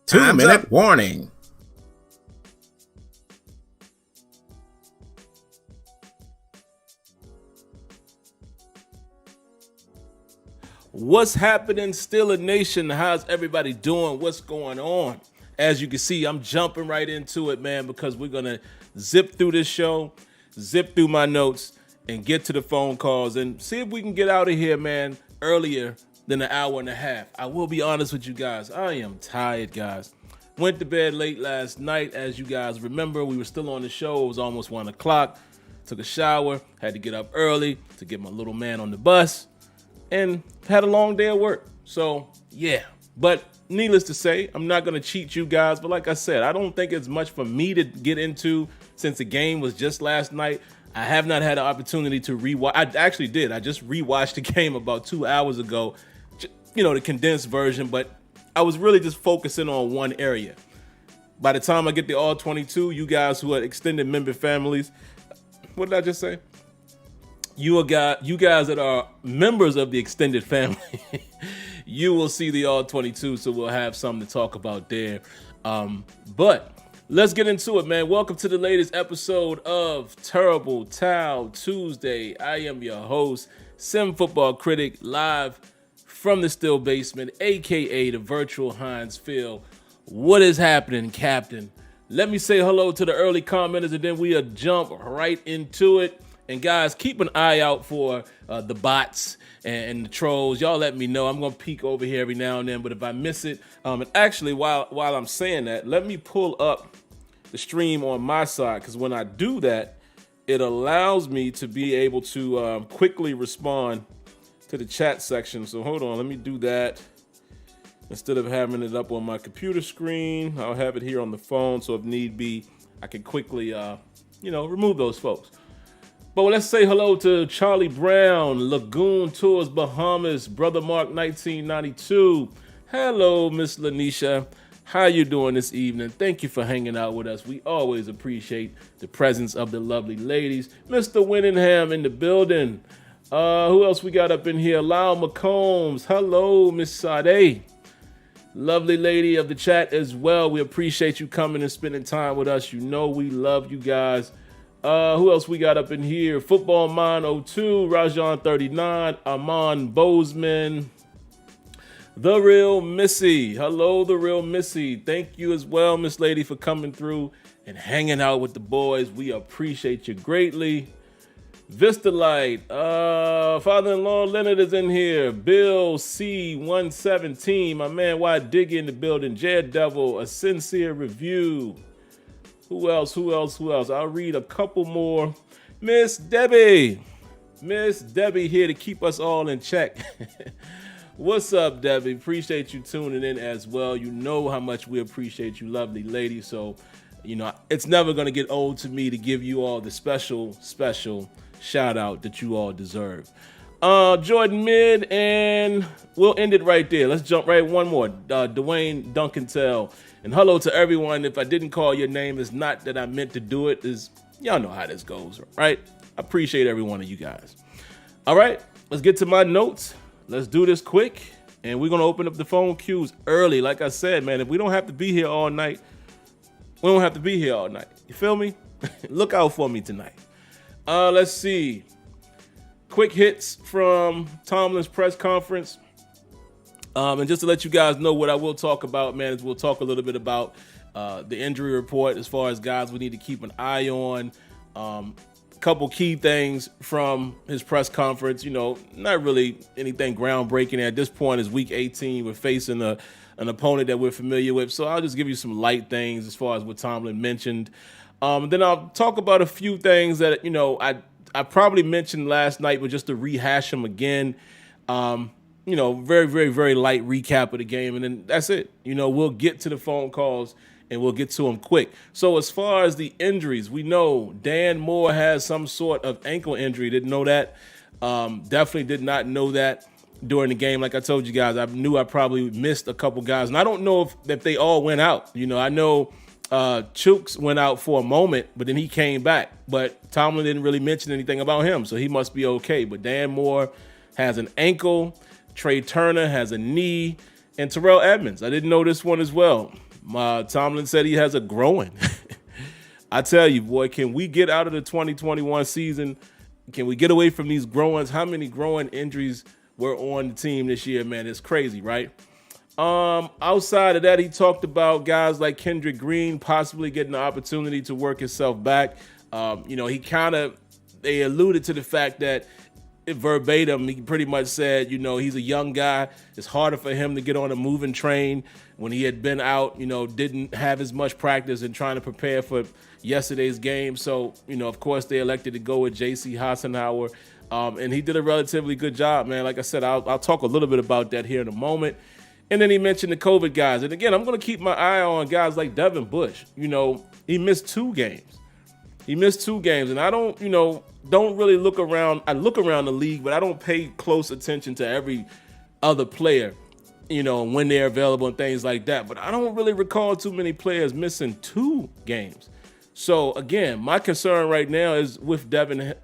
2-minute warning. What's happening, SteelersNation? How's everybody doing? What's going on? As you can see, I'm jumping right into it, man, because we're going to zip through this show, zip through my notes, and get to the phone calls and see if we can get out of here, man, earlier than an hour and a half. I will be honest with you guys. I am tired, guys. Went to bed late last night. As you guys remember, we were still on the show. It was almost 1 o'clock. Took a shower, had to get up early to get my little man on the bus, and had a long day at work. So, yeah. But needless to say, I'm not going to cheat you guys. But like I said, I don't think it's much for me to get into since the game was just last night. I have not had an opportunity to rewatch. I actually did. I just rewatched the game about 2 hours ago, you know, the condensed version. But I was really just focusing on one area. By the time I get the all 22, you guys who are extended member families, what did I just say? You guys that are members of the extended family, you will see the all 22, so we'll have something to talk about there. But let's get into it, man. Welcome to the latest episode of Terrible Towel Tuesday. I am your host, SimFBallCritic, live from the Still Basement, aka the virtual Heinz Field. What is happening, Captain? Let me say hello to the early commenters, and then we'll jump right into it. And guys, keep an eye out for the bots and the trolls. Y'all let me know. I'm going to peek over here every now and then, but if I miss it, and actually while I'm saying that, let me pull up the stream on my side, because when I do that, it allows me to be able to quickly respond to the chat section. So hold on, let me do that. Instead of having it up on my computer screen, I'll have it here on the phone, so if need be, I can quickly, remove those folks. But let's say hello to Charlie Brown, Lagoon Tours Bahamas, Brother Mark 1992. Hello, Miss Lanisha. How you doing this evening? Thank you for hanging out with us. We always appreciate the presence of the lovely ladies. Mr. Winningham in the building. Who else we got up in here? Lyle McCombs. Hello, Miss Sade. Lovely lady of the chat as well. We appreciate you coming and spending time with us. You know we love you guys. Who else we got up in here? Football Mind 02, Rajon 39, Amon Bozeman, The Real Missy. Hello, The Real Missy. Thank you as well, Miss Lady, for coming through and hanging out with the boys. We appreciate you greatly. Vista Light, Father-in-law Leonard is in here. Bill C117, my man Y Diggy in the building. Jed Devil, A Sincere Review. Who else? I'll read a couple more. Miss Debbie here to keep us all in check. What's up, Debbie? Appreciate you tuning in as well. You know how much we appreciate you, lovely lady. So, it's never going to get old to me to give you all the special shout out that you all deserve. Jordan Mid, and we'll end it right there. Let's jump right one more. Dwayne Duncantel. And hello to everyone. If I didn't call your name, it's not that I meant to do it. Y'all know how this goes, right? I appreciate every one of you guys. All right, let's get to my notes. Let's do this quick. And we're going to open up the phone queues early. Like I said, man, if we don't have to be here all night, we don't have to be here all night. You feel me? Look out for me tonight. Let's see. Quick hits from Tomlin's press conference. And just to let you guys know what I will talk about, man, is we'll talk a little bit about the injury report as far as guys we need to keep an eye on. A couple key things from his press conference, not really anything groundbreaking at this point. Is week 18. We're facing an opponent that we're familiar with. So I'll just give you some light things as far as what Tomlin mentioned. Then I'll talk about a few things that, I probably mentioned last night, but just to rehash them again. Very, very, very light recap of the game. And then that's it. We'll get to the phone calls and we'll get to them quick. So as far as the injuries, we know Dan Moore has some sort of ankle injury. Didn't know that. Definitely did not know that during the game. Like I told you guys, I knew I probably missed a couple guys. And I don't know if they all went out. I know Chooks went out for a moment, but then he came back. But Tomlin didn't really mention anything about him, so he must be okay. But Dan Moore has an ankle. Trey Turner has a knee. And Terrell Edmonds, I didn't know this one as well. Tomlin said he has a growing. I tell you, boy, can we get out of the 2021 season? Can we get away from these growings? How many growing injuries were on the team this year, man? It's crazy, right? Outside of that, he talked about guys like Kendrick Green possibly getting the opportunity to work himself back. They alluded to the fact that verbatim, he pretty much said, he's a young guy. It's harder for him to get on a moving train when he had been out, didn't have as much practice and trying to prepare for yesterday's game. So, of course, they elected to go with J.C. Hassenauer. And he did a relatively good job, man. Like I said, I'll talk a little bit about that here in a moment. And then he mentioned the COVID guys. And again, I'm going to keep my eye on guys like Devin Bush. He missed 2 games. And I don't really look around. I look around the league, but I don't pay close attention to every other player, when they're available and things like that. But I don't really recall too many players missing 2 games. So again, my concern right now is with Devin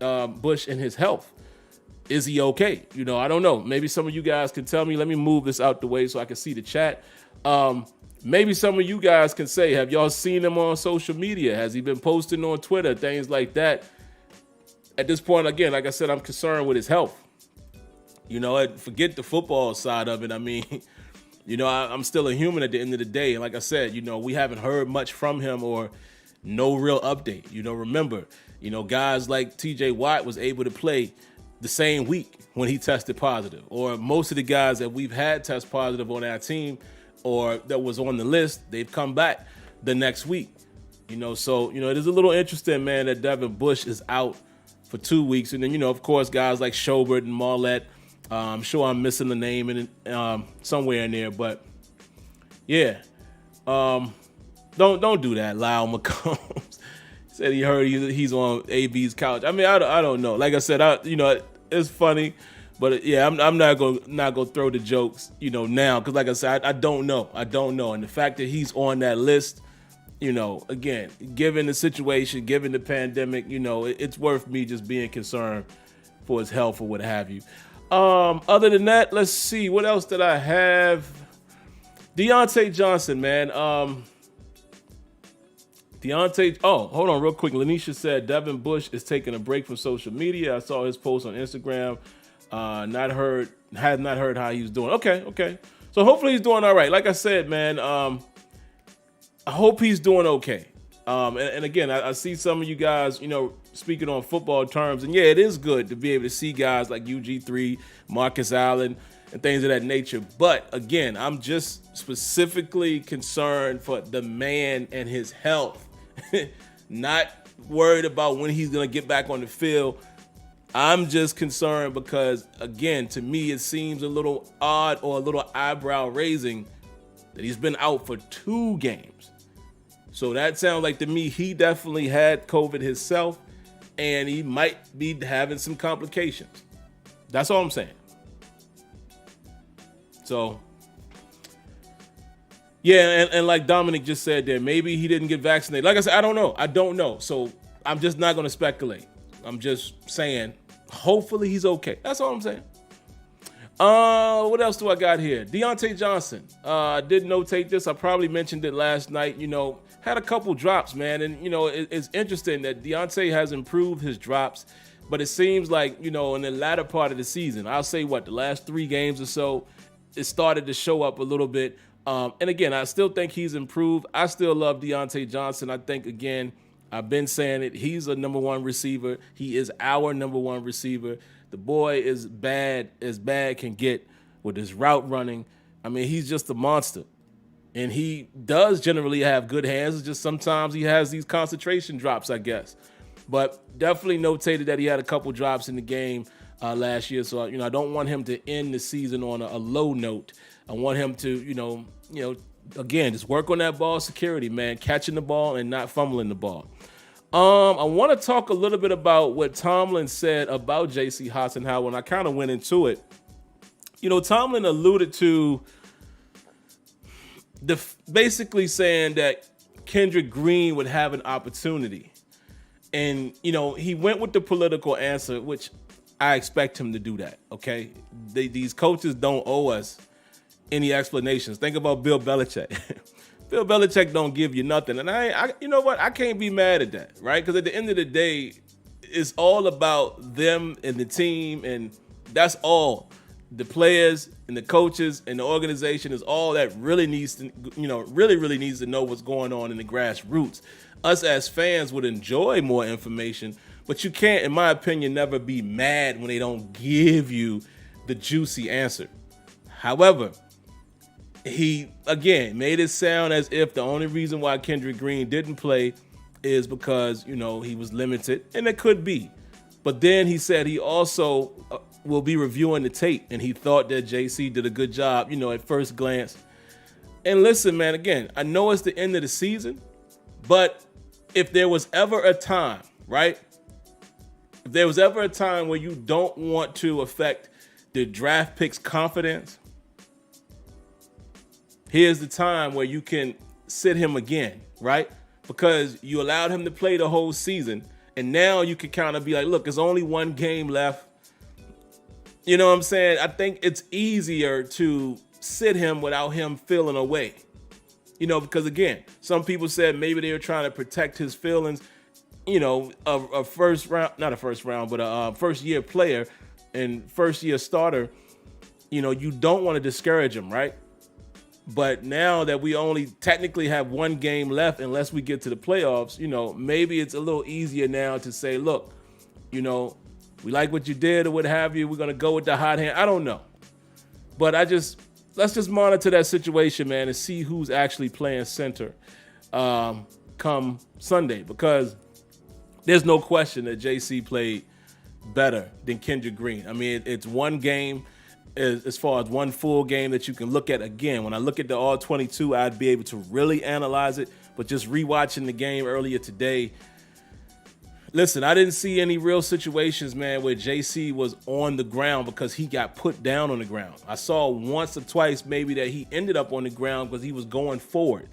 Bush and his health. Is he okay? I don't know. Maybe some of you guys can tell me. Let me move this out the way so I can see the chat. Maybe some of you guys can say, have y'all seen him on social media? Has he been posting on Twitter, things like that? At this point, again, like I said, I'm concerned with his health. Forget the football side of it. I mean, I'm still a human at the end of the day. And like I said, we haven't heard much from him or no real update. Remember, guys like TJ Watt was able to play the same week when he tested positive, or most of the guys that we've had test positive on our team or that was on the list, they've come back the next week. So it is a little interesting, man, that Devin Bush is out for 2 weeks. And then, of course, guys like Schobert and Marlette. I'm sure I'm missing the name in somewhere in there, but yeah. Don't do that, Lyle McCombs. Said he heard he's on AB's couch. I mean, I don't know. Like I said, it's funny, but yeah, I'm not gonna throw the jokes, now, because like I said, I don't know, and the fact that he's on that list, again, given the situation, given the pandemic, it's worth me just being concerned for his health or what have you. Other than that, let's see, what else did I have? Deontay Johnson, man. Hold on real quick. Lanisha said Devin Bush is taking a break from social media. I saw his post on Instagram. Had not heard how he was doing. Okay. So hopefully he's doing all right. Like I said, man, I hope he's doing okay. And again, I see some of you guys, speaking on football terms, and yeah, it is good to be able to see guys like UG3, Marcus Allen, and things of that nature. But again, I'm just specifically concerned for the man and his health. Not worried about when he's going to get back on the field. I'm just concerned because, again, to me, it seems a little odd or a little eyebrow raising that he's been out for 2 games. So that sounds like to me he definitely had COVID himself, and he might be having some complications. That's all I'm saying. So, yeah, and like Dominic just said there, maybe he didn't get vaccinated. Like I said, I don't know. So I'm just not going to speculate. I'm just saying, hopefully he's okay. That's all I'm saying. What else do I got here? Deontay Johnson. Did notate this. I probably mentioned it last night. Had a couple drops, man. And, it's interesting that Deontay has improved his drops. But it seems like, in the latter part of the season, I'll say the last 3 games or so, it started to show up a little bit. And again, I still think he's improved. I still love Deontay Johnson. I think, again, I've been saying it. He's a number 1 receiver. He is our number 1 receiver. The boy is bad as bad can get with his route running. I mean, he's just a monster. And he does generally have good hands. It's just sometimes he has these concentration drops, I guess. But definitely notated that he had a couple drops in the game last year. So, I don't want him to end the season on a low note. I want him to, again, just work on that ball security, man, catching the ball and not fumbling the ball. I want to talk a little bit about what Tomlin said about J.C. Hassenauer, and I kind of went into it. Tomlin alluded to basically saying that Kendrick Green would have an opportunity. And, he went with the political answer, which I expect him to do that, okay? These coaches don't owe us any explanations. Think about Bill Belichick. Bill Belichick don't give you nothing. And I you know what? I can't be mad at that, right? Because at the end of the day, it's all about them and the team, and that's all. The players and the coaches and the organization is all that really needs to, really needs to know what's going on in the grassroots. Us as fans would enjoy more information, but you can't, in my opinion, never be mad when they don't give you the juicy answer. However, he, again, made it sound as if the only reason why Kendrick Green didn't play is because, he was limited, and it could be. But then he said he also will be reviewing the tape, and he thought that JC did a good job, at first glance. And listen, man, again, I know it's the end of the season, but if there was ever a time, right? If there was ever a time where you don't want to affect the draft pick's confidence, here's the time where you can sit him again, right? Because you allowed him to play the whole season, and now you can kind of be like, look, there's only one game left. You know what I'm saying? I think it's easier to sit him without him feeling away. Because again, some people said maybe they were trying to protect his feelings. A first round, not a first round, but a first year player and first year starter, you don't want to discourage him, right? But now that we only technically have one game left, unless we get to the playoffs, maybe it's a little easier now to say, look, we like what you did or what have you. We're going to go with the hot hand. I don't know. But let's just monitor that situation, man, and see who's actually playing center come Sunday, because there's no question that JC played better than Kendrick Green. I mean, it's one game as far as one full game that you can look at. Again, when I look at the all 22, I'd be able to really analyze it. But just rewatching the game earlier today, listen, I didn't see any real situations, man, where JC was on the ground because he got put down on the ground. I saw once or twice maybe that he ended up on the ground because he was going forward.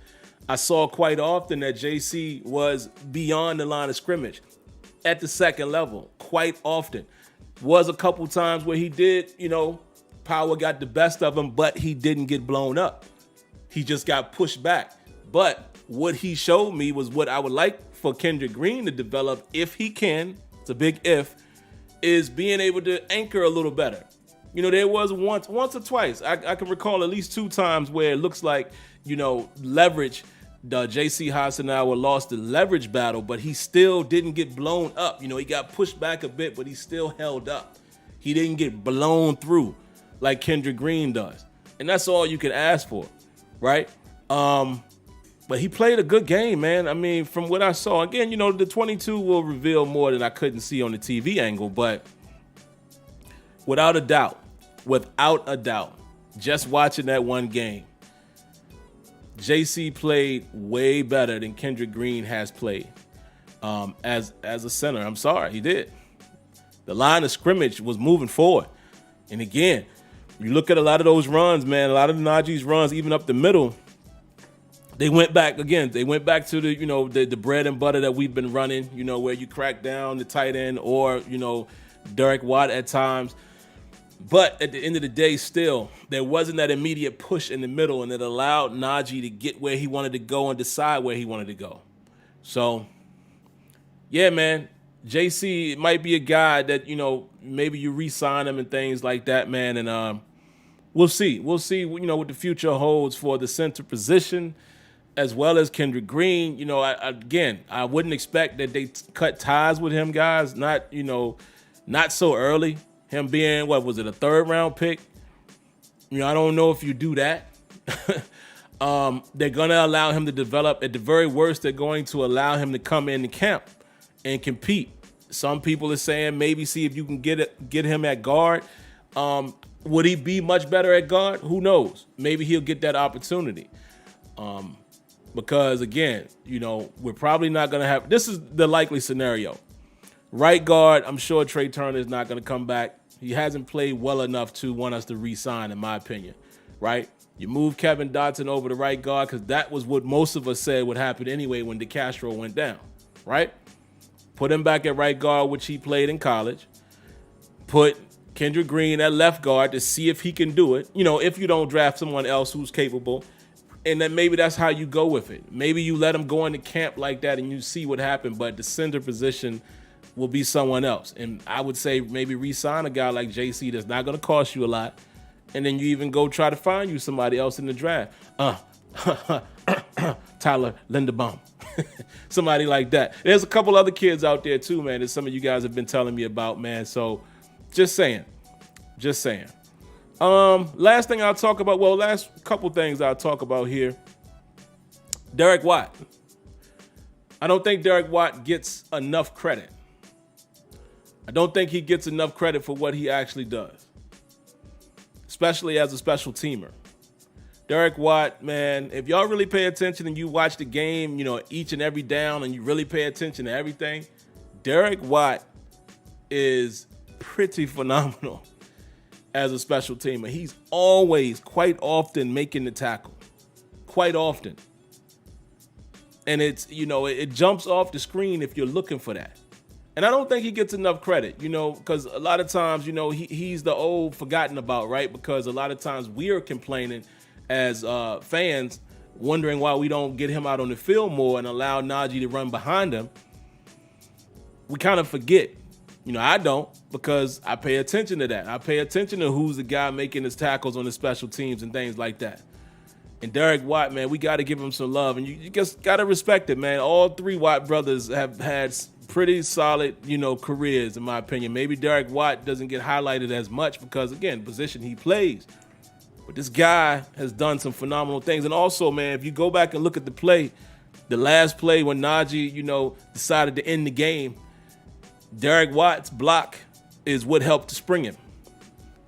I saw quite often that JC was beyond the line of scrimmage at the second level, quite often. Was a couple times where he did, power got the best of him, but he didn't get blown up. He just got pushed back. But what he showed me was what I would like for Kendrick Green to develop, if he can, it's a big if, is being able to anchor a little better. There was once or twice, I can recall at least two times where it looks like, leverage, the J.C. Hasanawa lost the leverage battle, but he still didn't get blown up. He got pushed back a bit, but he still held up. He didn't get blown through like Kendrick Green does. And that's all you can ask for, right? But he played a good game, man. I mean, from what I saw, again, the 22 will reveal more than I couldn't see on the TV angle, but without a doubt, just watching that one game, JC played way better than Kendrick Green has played as a center. I'm sorry, he did. The line of scrimmage was moving forward. And again, you look at a lot of those runs, man, a lot of Najee's runs, even up the middle, they went back to the, the bread and butter that we've been running, where you crack down the tight end or, Derek Watt at times. But at the end of the day, still, there wasn't that immediate push in the middle, and it allowed Najee to get where he wanted to go and decide where he wanted to go. So, yeah, man, JC might be a guy that, maybe you re-sign him and things like that, man. And we'll see. We'll see, what the future holds for the center position, as well as Kendrick Green. I wouldn't expect that they cut ties with him, guys. Not so early. Him being, a third round pick? I don't know if you do that. They're going to allow him to develop. At the very worst, they're going to allow him to come into camp and compete. Some people are saying maybe see if you can get him at guard. Would he be much better at guard? Who knows? Maybe he'll get that opportunity. Because, again, we're probably not going to have – this is the likely scenario. Right guard, I'm sure Trey Turner is not going to come back. He hasn't played well enough to want us to re-sign, in my opinion, right? You move Kevin Dotson over to right guard because that was what most of us said would happen anyway when DeCastro went down, right? Put him back at right guard, which he played in college. Put Kendrick Green at left guard to see if he can do it. If you don't draft someone else who's capable. And then maybe that's how you go with it. Maybe you let him go into camp like that and you see what happened, but the center position will be someone else. And I would say maybe re-sign a guy like JC that's not going to cost you a lot. And then you even go try to find you somebody else in the draft. Tyler Linderbaum. Somebody like that. There's a couple other kids out there too, man, that some of you guys have been telling me about, man. So just saying. Last thing I'll talk about, last couple things I'll talk about here. Derek Watt. I don't think Derek Watt gets enough credit. I don't think he gets enough credit for what he actually does, especially as a special teamer. Derek Watt, man, if y'all really pay attention and you watch the game, each and every down and you really pay attention to everything, Derek Watt is pretty phenomenal as a special teamer. He's always, quite often, making the tackle. Quite often. And it's, it jumps off the screen if you're looking for that. And I don't think he gets enough credit, because a lot of times, he's the old forgotten about, right? Because a lot of times we are complaining as fans, wondering why we don't get him out on the field more and allow Najee to run behind him. We kind of forget. I don't, because I pay attention to that. I pay attention to who's the guy making his tackles on the special teams and things like that. And Derek Watt, man, we got to give him some love. And you just got to respect it, man. All three Watt brothers have had pretty solid, careers, in my opinion. Maybe Derek Watt doesn't get highlighted as much because, again, position he plays. But this guy has done some phenomenal things. And also, man, if you go back and look at the last play when Najee, decided to end the game, Derek Watt's block is what helped to spring him.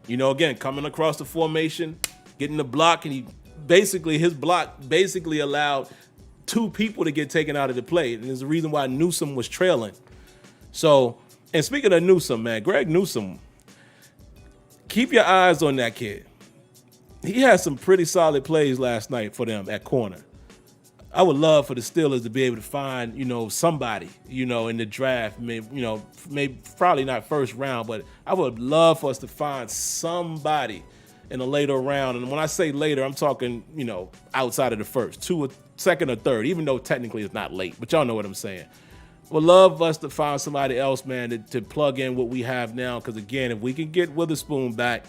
Again, coming across the formation, getting the block, and his block basically allowed two people to get taken out of the play. And there's a reason why Newsome was trailing. So, and speaking of Newsome, man, Greg Newsome, keep your eyes on that kid. He had some pretty solid plays last night for them at corner. I would love for the Steelers to be able to find, somebody, in the draft, maybe probably not first round, but I would love for us to find somebody in a later round. And when I say later, I'm talking, outside of the first, second or third, even though technically it's not late, but y'all know what I'm saying. Would love us to find somebody else, man, to plug in what we have now. Because again, if we can get Witherspoon back,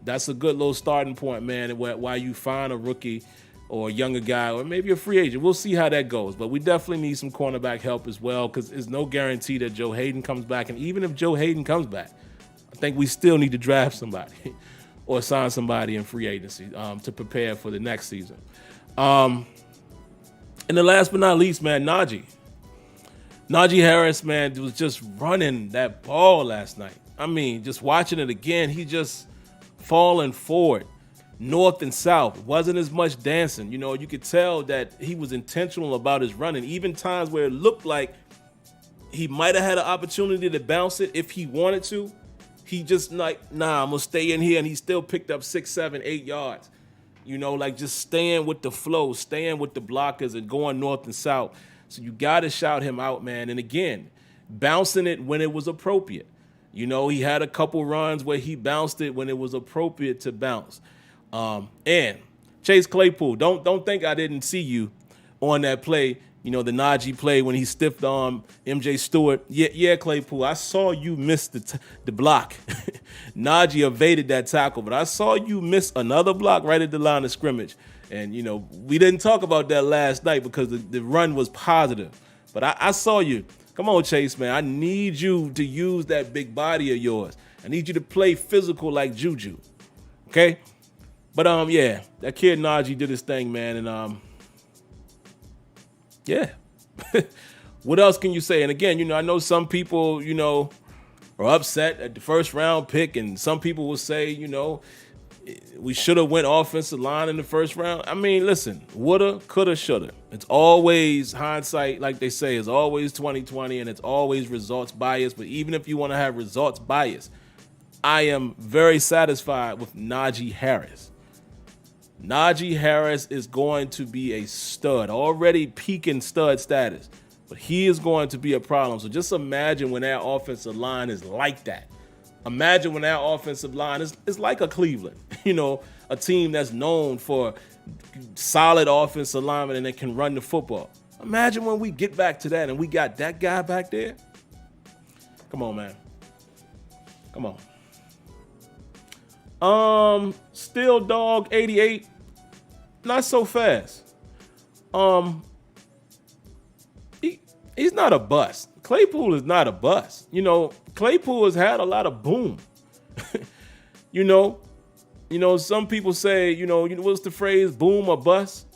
that's a good little starting point, man, while you find a rookie or a younger guy, or maybe a free agent. We'll see how that goes. But we definitely need some cornerback help as well, because there's no guarantee that Joe Hayden comes back. And even if Joe Hayden comes back, I think we still need to draft somebody or sign somebody in free agency to prepare for the next season. And then last but not least, man, Najee Harris, man, was just running that ball last night. I mean, just watching it again, he just falling forward. North and south, wasn't as much dancing. You could tell that he was intentional about his running. Even times where it looked like he might have had an opportunity to bounce it if he wanted to, he just I'm gonna stay in here, and he still picked up 6, 7, 8 yards. Just staying with the flow, staying with the blockers and going north and south. So you got to shout him out, man. And again, bouncing it when it was appropriate. He had a couple runs where he bounced it when it was appropriate to bounce. And Chase Claypool, don't think I didn't see you on that play, the Najee play when he stiffed arm MJ Stewart. Yeah, Claypool, I saw you miss the block. Najee evaded that tackle, but I saw you miss another block right at the line of scrimmage. And, we didn't talk about that last night because the run was positive. But I saw you. Come on, Chase, man. I need you to use that big body of yours. I need you to play physical like Juju. Okay? But, yeah, that kid Najee did his thing, man. And, yeah. What else can you say? And, again, I know some people, are upset at the first round pick. And some people will say, we should have went offensive line in the first round. I mean, listen, woulda, coulda, shoulda. It's always hindsight, like they say, is always 20/20, and it's always results bias. But even if you want to have results bias, I am very satisfied with Najee Harris. Najee Harris is going to be a stud, already peaking stud status, but he is going to be a problem. So just imagine when that offensive line is like that. Imagine when that offensive line is like a Cleveland, a team that's known for solid offensive lineman and they can run the football. Imagine when we get back to that and we got that guy back there. Come on, man. Come on. Steel Dog 88. Not so fast. He's not a bust. Claypool is not a bust. You know, Claypool has had a lot of boom. You know, some people say, you know, what's the phrase, boom or bust?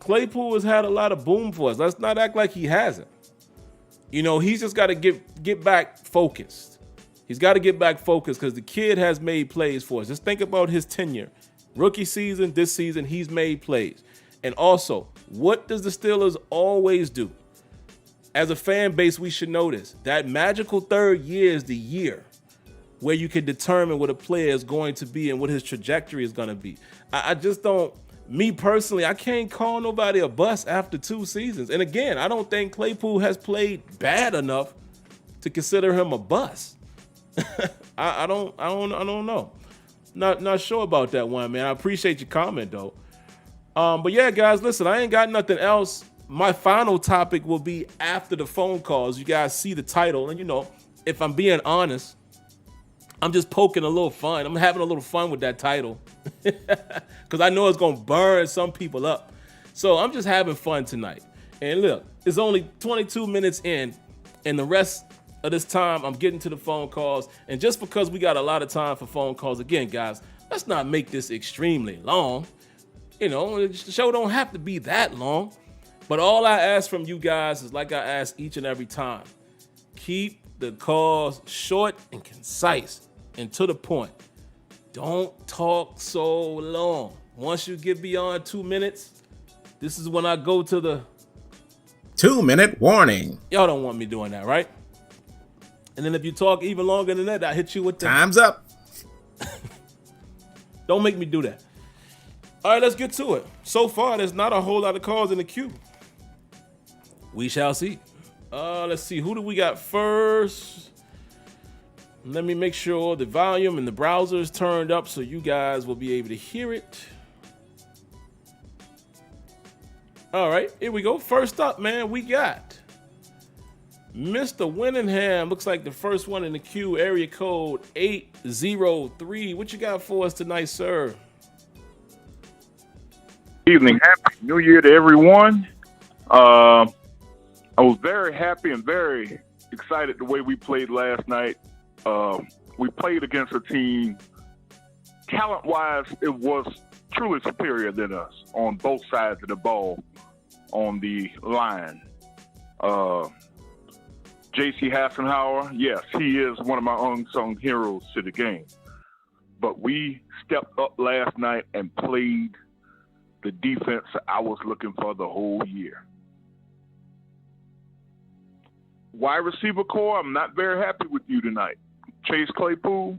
Claypool has had a lot of boom for us. Let's not act like he hasn't. You know, he's just got to get back focused. He's got to get back focused because the kid has made plays for us. Just think about his tenure. Rookie season, this season, he's made plays. And also, what does the Steelers always do? As a fan base, we should know this. That magical third year is the year where you can determine what a player is going to be and what his trajectory is going to be. I just don't, me personally, I can't call nobody a bust after 2 seasons. And again, I don't think Claypool has played bad enough to consider him a bust. I don't know. Not sure about that one, man. I appreciate your comment though. But yeah, guys, listen, I ain't got nothing else. My final topic will be after the phone calls. You guys see the title, and you know, if I'm being honest, I'm just poking a little fun. I'm having a little fun with that title because I know it's going to burn some people up. So I'm just having fun tonight. And look, it's only 22 minutes in, and the rest of this time I'm getting to the phone calls. And just because we got a lot of time for phone calls, again, guys, let's not make this extremely long. You know, the show don't have to be that long. But all I ask from you guys is like I ask each and every time. Keep the calls short and concise and to the point. Don't talk so long. Once you get beyond 2 minutes, this is when I go to the 2-minute warning. Y'all don't want me doing that, right? And then if you talk even longer than that, I hit you with the time's up. Don't make me do that. All right, let's get to it. So far, there's not a whole lot of calls in the queue. We shall see. Let's see. Who do we got first? Let me make sure the volume and the browser is turned up so you guys will be able to hear it. All right, here we go. First up, man, we got Mr. Winningham. Looks like the first one in the queue, area code 803. What you got for us tonight, sir? Evening. Happy New Year to everyone. I was very happy and very excited the way we played last night. We played against a team, talent-wise, it was truly superior than us on both sides of the ball on the line. J.C. Hassenauer, yes, he is one of my unsung heroes to the game. But we stepped up last night and played the defense I was looking for the whole year. Wide receiver core, I'm not very happy with you tonight. Chase Claypool,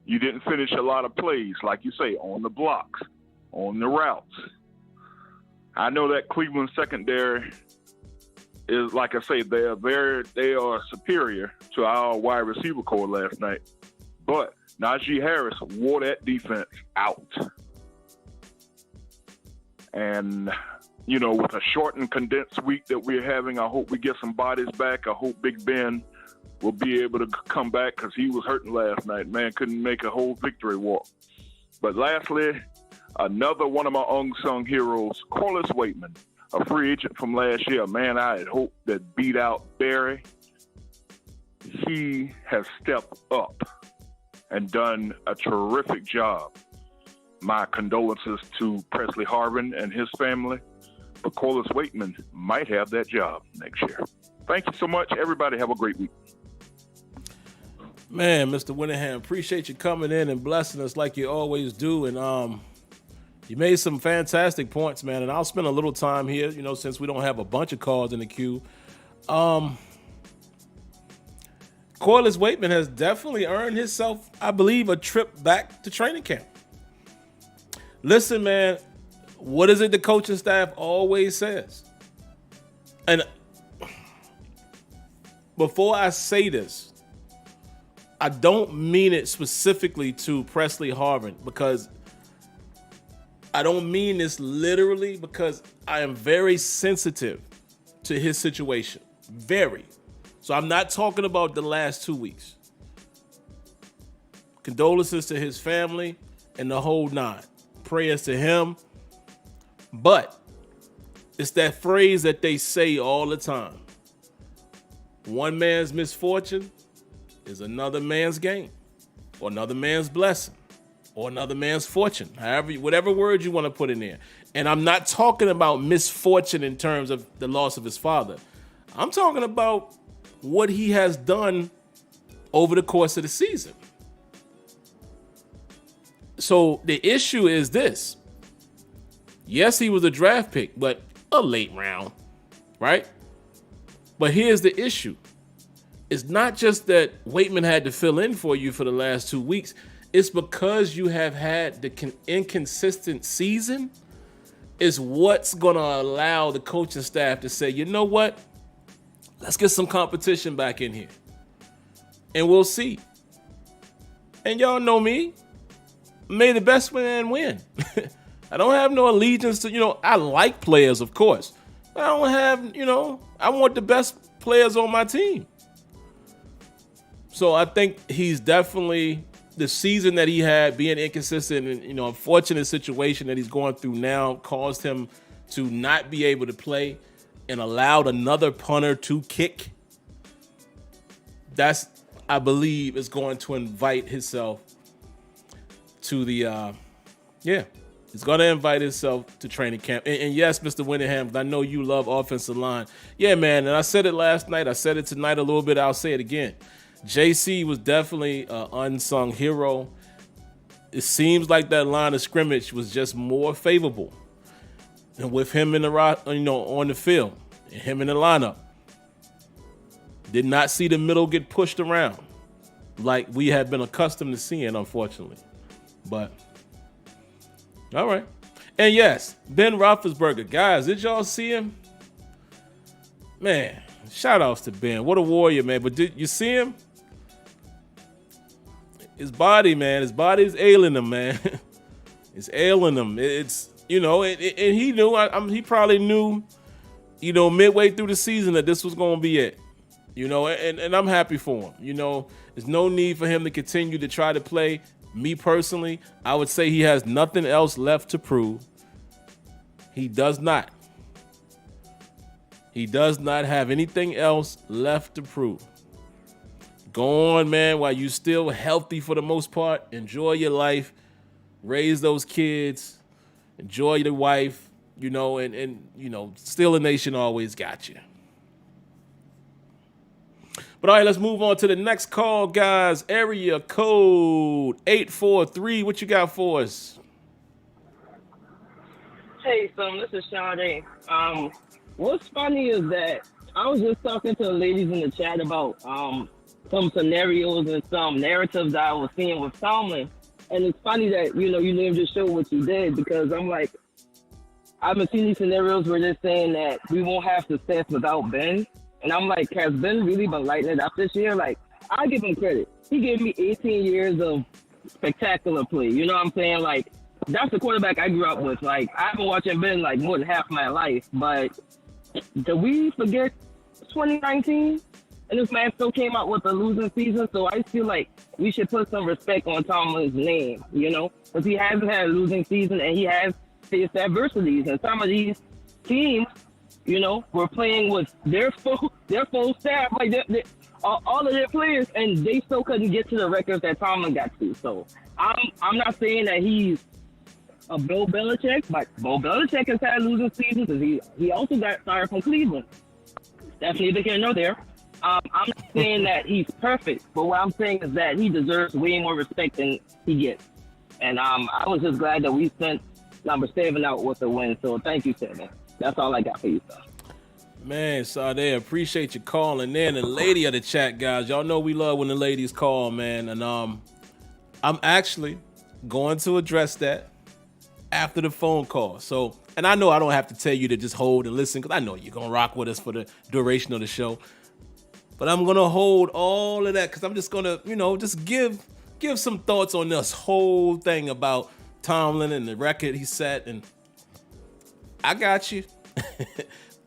you didn't finish a lot of plays, like you say, on the blocks, on the routes. I know that Cleveland secondary is, like I say, they are superior to our wide receiver core last night. But Najee Harris wore that defense out. And, you know, with a short and condensed week that we're having, I hope we get some bodies back. I hope Big Ben will be able to come back because he was hurting last night. Man, couldn't make a whole victory walk. But lastly, another one of my unsung heroes, Corliss Waitman, a free agent from last year. Man, I had hoped that beat out Barry. He has stepped up and done a terrific job. My condolences to Presley Harvin and his family, but Corliss Waitman might have that job next year. Thank you so much. Everybody have a great week. Man, Mr. Winningham, appreciate you coming in and blessing us like you always do. And you made some fantastic points, man. And I'll spend a little time here, you know, since we don't have a bunch of calls in the queue. Corliss Waitman has definitely earned himself, I believe, a trip back to training camp. Listen, man, what is it the coaching staff always says? And before I say this, I don't mean it specifically to Presley Harvin because I don't mean this literally because I am very sensitive to his situation. Very. So I'm not talking about the last 2 weeks. Condolences to his family and the whole nine. Prayers to him. But it's that phrase that they say all the time. One man's misfortune is another man's gain, or another man's blessing, or another man's fortune, however, whatever word you want to put in there. And I'm not talking about misfortune in terms of the loss of his father. I'm talking about what he has done over the course of the season. So the issue is this. Yes, he was a draft pick, but a late round, right? But here's the issue. It's not just that Waitman had to fill in for you for the last 2 weeks. It's because you have had the inconsistent season is what's going to allow the coaching staff to say, you know what? Let's get some competition back in here. And we'll see. And y'all know me. May the best man win. I don't have no allegiance to, I like players, of course. But I don't have, I want the best players on my team. So I think he's definitely, the season that he had being inconsistent and, unfortunate situation that he's going through now caused him to not be able to play and allowed another punter to kick. That's, I believe, is going to invite himself to the, he's going to invite himself to training camp. And yes, Mr. Winningham, I know you love offensive line. Yeah, man, and I said it last night. I said it tonight a little bit. I'll say it again. JC was definitely an unsung hero. It seems like that line of scrimmage was just more favorable. And with him in the on the field, and him in the lineup, did not see the middle get pushed around like we had been accustomed to seeing, unfortunately. But all right. And yes, Ben Roethlisberger. Guys, did y'all see him? Man, shout outs to Ben. What a warrior, man. But did you see him? His body, man. His body is ailing him, man. It's ailing him. It's, and he knew. He probably knew, midway through the season that this was going to be it. And I'm happy for him. There's no need for him to continue to try to play. Me personally, I would say he has nothing else left to prove. He does not. He does not have anything else left to prove. Go on, man, while you're still healthy for the most part. Enjoy your life. Raise those kids. Enjoy your wife, and SteelersNation always got you. But all right, let's move on to the next call, guys. Area code 843. What you got for us? Hey, this is Sade. What's funny is that I was just talking to the ladies in the chat about some scenarios and some narratives that I was seeing with Tomlin. And it's funny that, you named your show what you did, because I'm like, I've been seeing these scenarios where they're saying that we won't have success without Ben. And I'm like, has Ben really been lighting it up this year? Like, I give him credit. He gave me 18 years of spectacular play. You know what I'm saying? Like, that's the quarterback I grew up with. Like, I've been watching Ben like more than half my life. But did we forget 2019? And this man still came out with a losing season. So I feel like we should put some respect on Tomlin's name, because he hasn't had a losing season and he has faced adversities. And some of these teams, we're playing with their full staff, like all of their players, and they still couldn't get to the records that Tomlin got to. So I'm not saying that he's a Bill Belichick, but Bill Belichick has had losing seasons because he also got fired from Cleveland. That's neither here nor there. I'm not saying that he's perfect, but what I'm saying is that he deserves way more respect than he gets. And I was just glad that we sent number 7 out with a win. So thank you, 7. That's all I got for you, sir. Man, Sade, appreciate you calling in. The lady of the chat, guys. Y'all know we love when the ladies call, man. And I'm actually going to address that after the phone call. So, and I know I don't have to tell you to just hold and listen, because I know you're going to rock with us for the duration of the show. But I'm going to hold all of that because I'm just going to, just give some thoughts on this whole thing about Tomlin and the record he set, and I got you.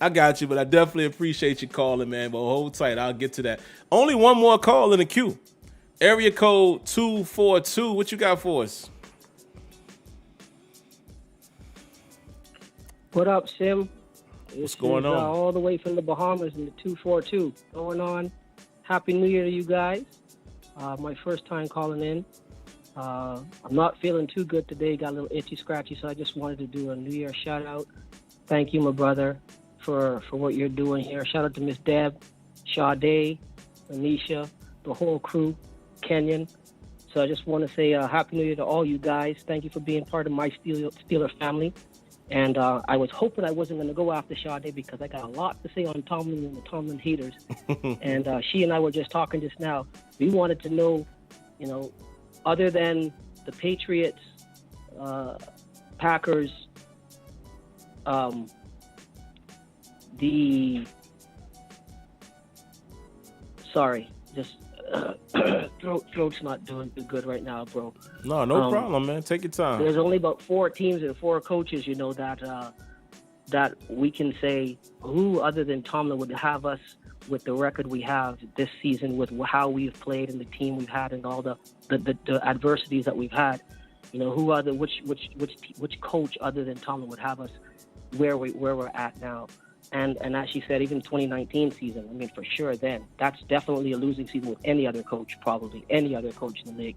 I got you, but I definitely appreciate you calling, man. But hold tight, I'll get to that. Only one more call in the queue. Area code 242. What you got for us? What up, Sim? What's going on? All the way from the Bahamas in the 242. Going on. Happy New Year to you guys. My first time calling in. I'm not feeling too good today. Got a little itchy, scratchy, so I just wanted to do a New Year shout out. Thank you, my brother, for what you're doing here. Shout out to Miss Deb, Sade, Anisha, the whole crew, Kenyon. So I just want to say Happy New Year to all you guys. Thank you for being part of my Steeler family. And I was hoping I wasn't going to go after Sade because I got a lot to say on Tomlin and the Tomlin haters. And she and I were just talking just now. We wanted to know, other than the Patriots, Packers, throat's not doing too good right now, bro. No problem, man. Take your time. There's only about 4 teams and 4 coaches, that we can say who other than Tomlin would have us with the record we have this season, with how we've played and the team we've had and all the adversities that we've had. Which coach other than Tomlin would have us where we're at now? And as she said, even 2019 season, I mean, for sure then. That's definitely a losing season with any other coach, probably, any other coach in the league.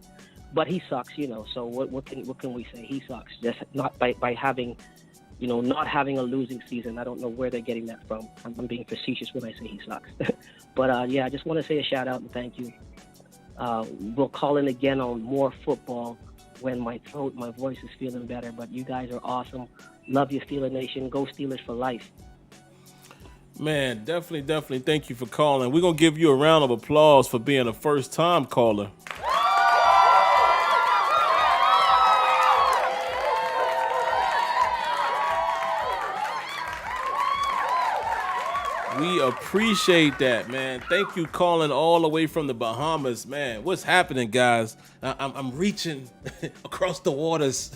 But he sucks, so what can we say? He sucks. Just not by having, not having a losing season. I don't know where they're getting that from. I'm being facetious when I say he sucks. But, I just want to say a shout-out and thank you. We'll call in again on more football when my voice is feeling better. But you guys are awesome. Love you, Steeler Nation. Go Steelers for life. Man, definitely thank you for calling. We're going to give you a round of applause for being a first-time caller. We appreciate that, man. Thank you calling all the way from the Bahamas, man. What's happening, guys? I'm reaching across the waters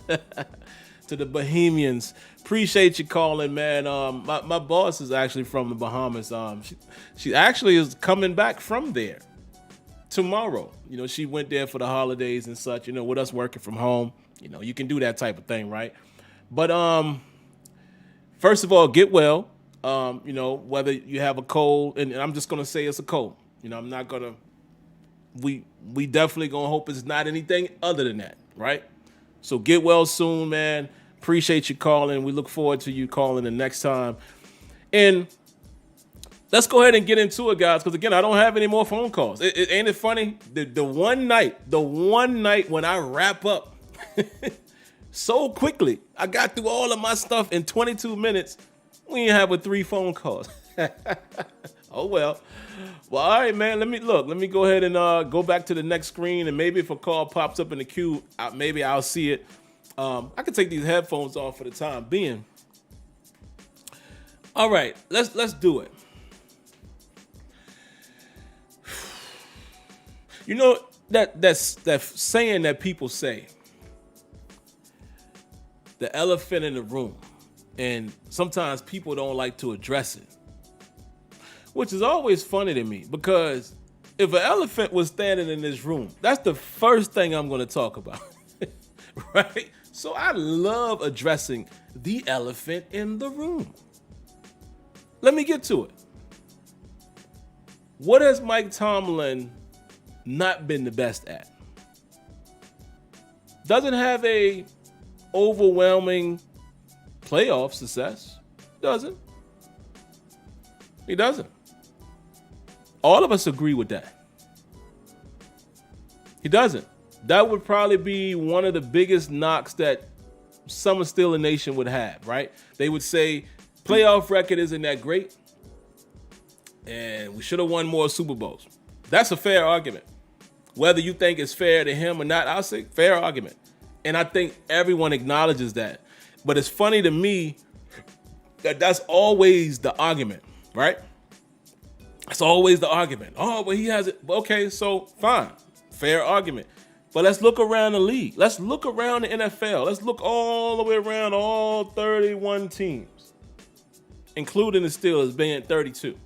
to the Bahamians. Appreciate you calling, man. My boss is actually from the Bahamas. She actually is coming back from there tomorrow. She went there for the holidays and such. With us working from home, you can do that type of thing, right? But first of all, get well. Whether you have a cold, and I'm just gonna say it's a cold. I'm not gonna. We definitely gonna hope it's not anything other than that, right? So get well soon, man. Appreciate you calling. We look forward to you calling the next time. And let's go ahead and get into it, guys, because again, I don't have any more phone calls. Ain't it funny? The one night when I wrap up so quickly, I got through all of my stuff in 22 minutes. We ain't have 3 phone calls. Oh, well. Well, all right, man. Let me go ahead and go back to the next screen, and maybe if a call pops up in the queue, maybe I'll see it. I can take these headphones off for the time being. All right, let's do it. That saying that people say, the elephant in the room, and sometimes people don't like to address it, which is always funny to me, because if an elephant was standing in this room, that's the first thing I'm going to talk about, right? So I love addressing the elephant in the room. Let me get to it. What has Mike Tomlin not been the best at? Doesn't have a overwhelming playoff success. Doesn't. He doesn't. All of us agree with that. He doesn't. That would probably be one of the biggest knocks that some of SteelersNation would have, right? They would say playoff record isn't that great, and we should have won more Super Bowls. That's a fair argument. Whether you think it's fair to him or not, I'll say fair argument. And I think everyone acknowledges that. But it's funny to me that that's always the argument, right? That's always the argument. Oh, well, he has it. Okay, so fine. Fair argument. But let's look around the league. Let's look around the NFL. Let's look all the way around all 31 teams, including the Steelers being 32.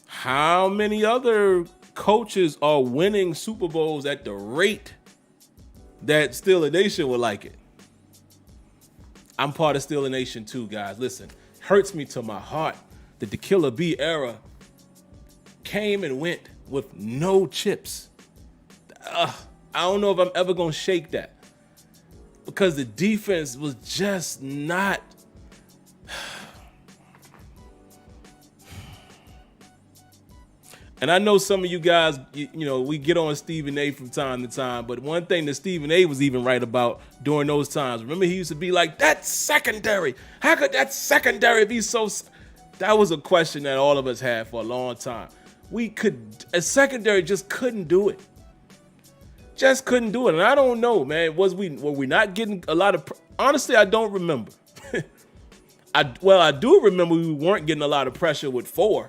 How many other coaches are winning Super Bowls at the rate that SteelersNation would like it? I'm part of SteelersNation too, guys. Listen, hurts me to my heart that the Killer B era came and went with no chips. I don't know if I'm ever going to shake that, because the defense was just not. And I know some of you guys, you know, we get on Stephen A from time to time, but one thing that Stephen A was even right about during those times, remember he used to be like, that's secondary. How could that secondary be so? That was a question that all of us had for a long time. A secondary just couldn't do it. Just couldn't do it. And I don't know, man, were we not getting a lot of, honestly, I don't remember. I do remember we weren't getting a lot of pressure with 4.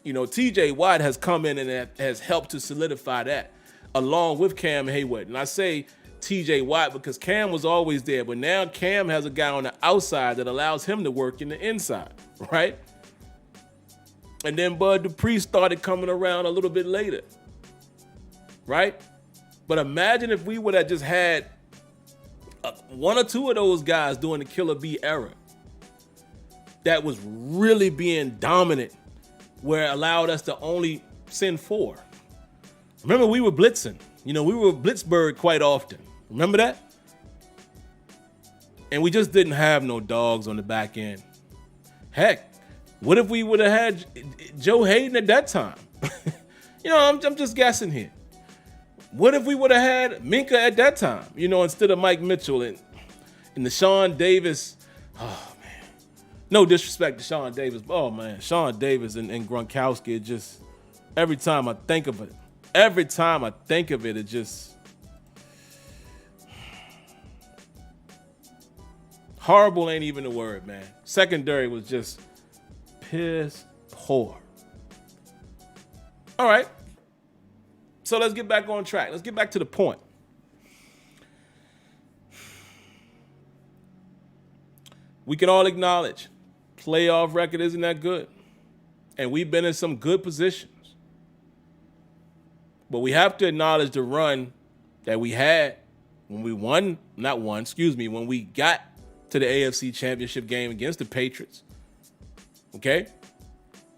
You know, TJ Watt has come in and has helped to solidify that, along with Cam Hayward. And I say TJ Watt because Cam was always there, but now Cam has a guy on the outside that allows him to work in the inside, right? And then Bud Dupree started coming around a little bit later, right? But imagine if we would have just had 1 or 2 of those guys during the Killer B era that was really being dominant, where it allowed us to only send 4. Remember, we were blitzing. You know, we were Blitzburg quite often. Remember that? And we just didn't have no dogs on the back end. Heck, what if we would have had Joe Hayden at that time? You know, I'm just guessing here. What if we would have had Minka at that time, you know, instead of Mike Mitchell and the Sean Davis? Oh, man. No disrespect to Sean Davis. Oh, man. Sean Davis and Gronkowski, just every time I think of it, it just horrible ain't even the word, man. Secondary was just piss poor. All right. So let's get back on track. Let's get back to the point. We can all acknowledge playoff record isn't that good. And we've been in some good positions. But we have to acknowledge the run that we had when we when we got to the AFC Championship game against the Patriots. Okay?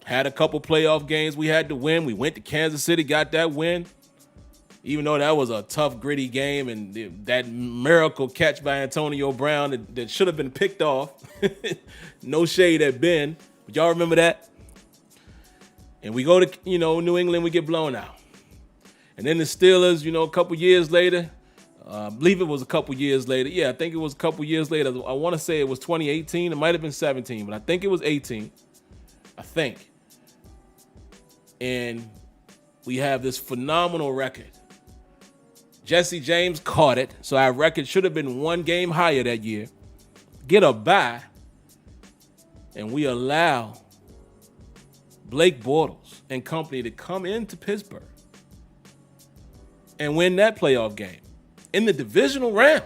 Had a couple playoff games we had to win. We went to Kansas City, got that win. Even though that was a tough, gritty game, and that miracle catch by Antonio Brown that should have been picked off. No shade at Ben, but y'all remember that? And we go to, New England, we get blown out. And then the Steelers, a couple years later, I believe it was a couple years later. Yeah, I think it was a couple years later. I want to say it was 2018. It might have been 17, but I think it was 18. I think. And we have this phenomenal record. Jesse James caught it, so our record should have been 1 game higher that year. Get a bye, and we allow Blake Bortles and company to come into Pittsburgh and win that playoff game in the divisional round.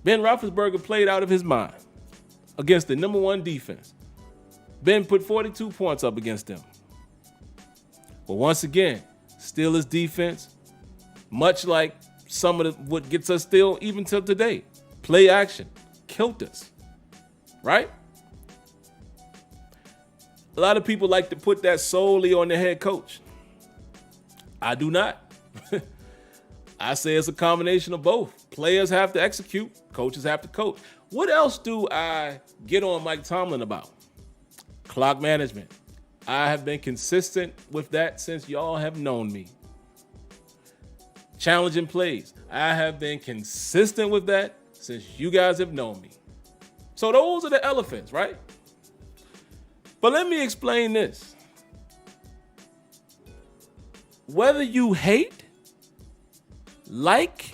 Ben Roethlisberger played out of his mind against the number 1 defense. Ben put 42 points up against them. But once again, Steelers defense, much like some of what gets us still even till today, play action, killed us, right? A lot of people like to put that solely on the head coach. I do not. I say it's a combination of both. Players have to execute, coaches have to coach. What else do I get on Mike Tomlin about? Clock management. I have been consistent with that since y'all have known me. Challenging plays. I have been consistent with that since you guys have known me. So those are the elephants, right? But let me explain this. Whether you hate, like,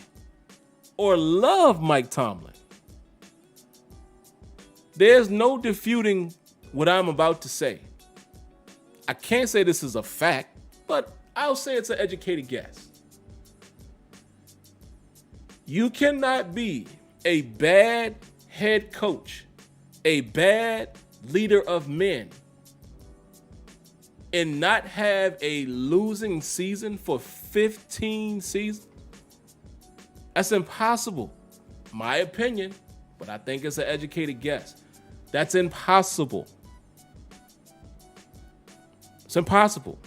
or love Mike Tomlin, there's no disputing what I'm about to say. I can't say this is a fact, but I'll say it's an educated guess. You cannot be a bad head coach, a bad leader of men, and not have a losing season for 15 seasons. That's impossible. My opinion, but I think it's an educated guess. That's impossible. It's impossible.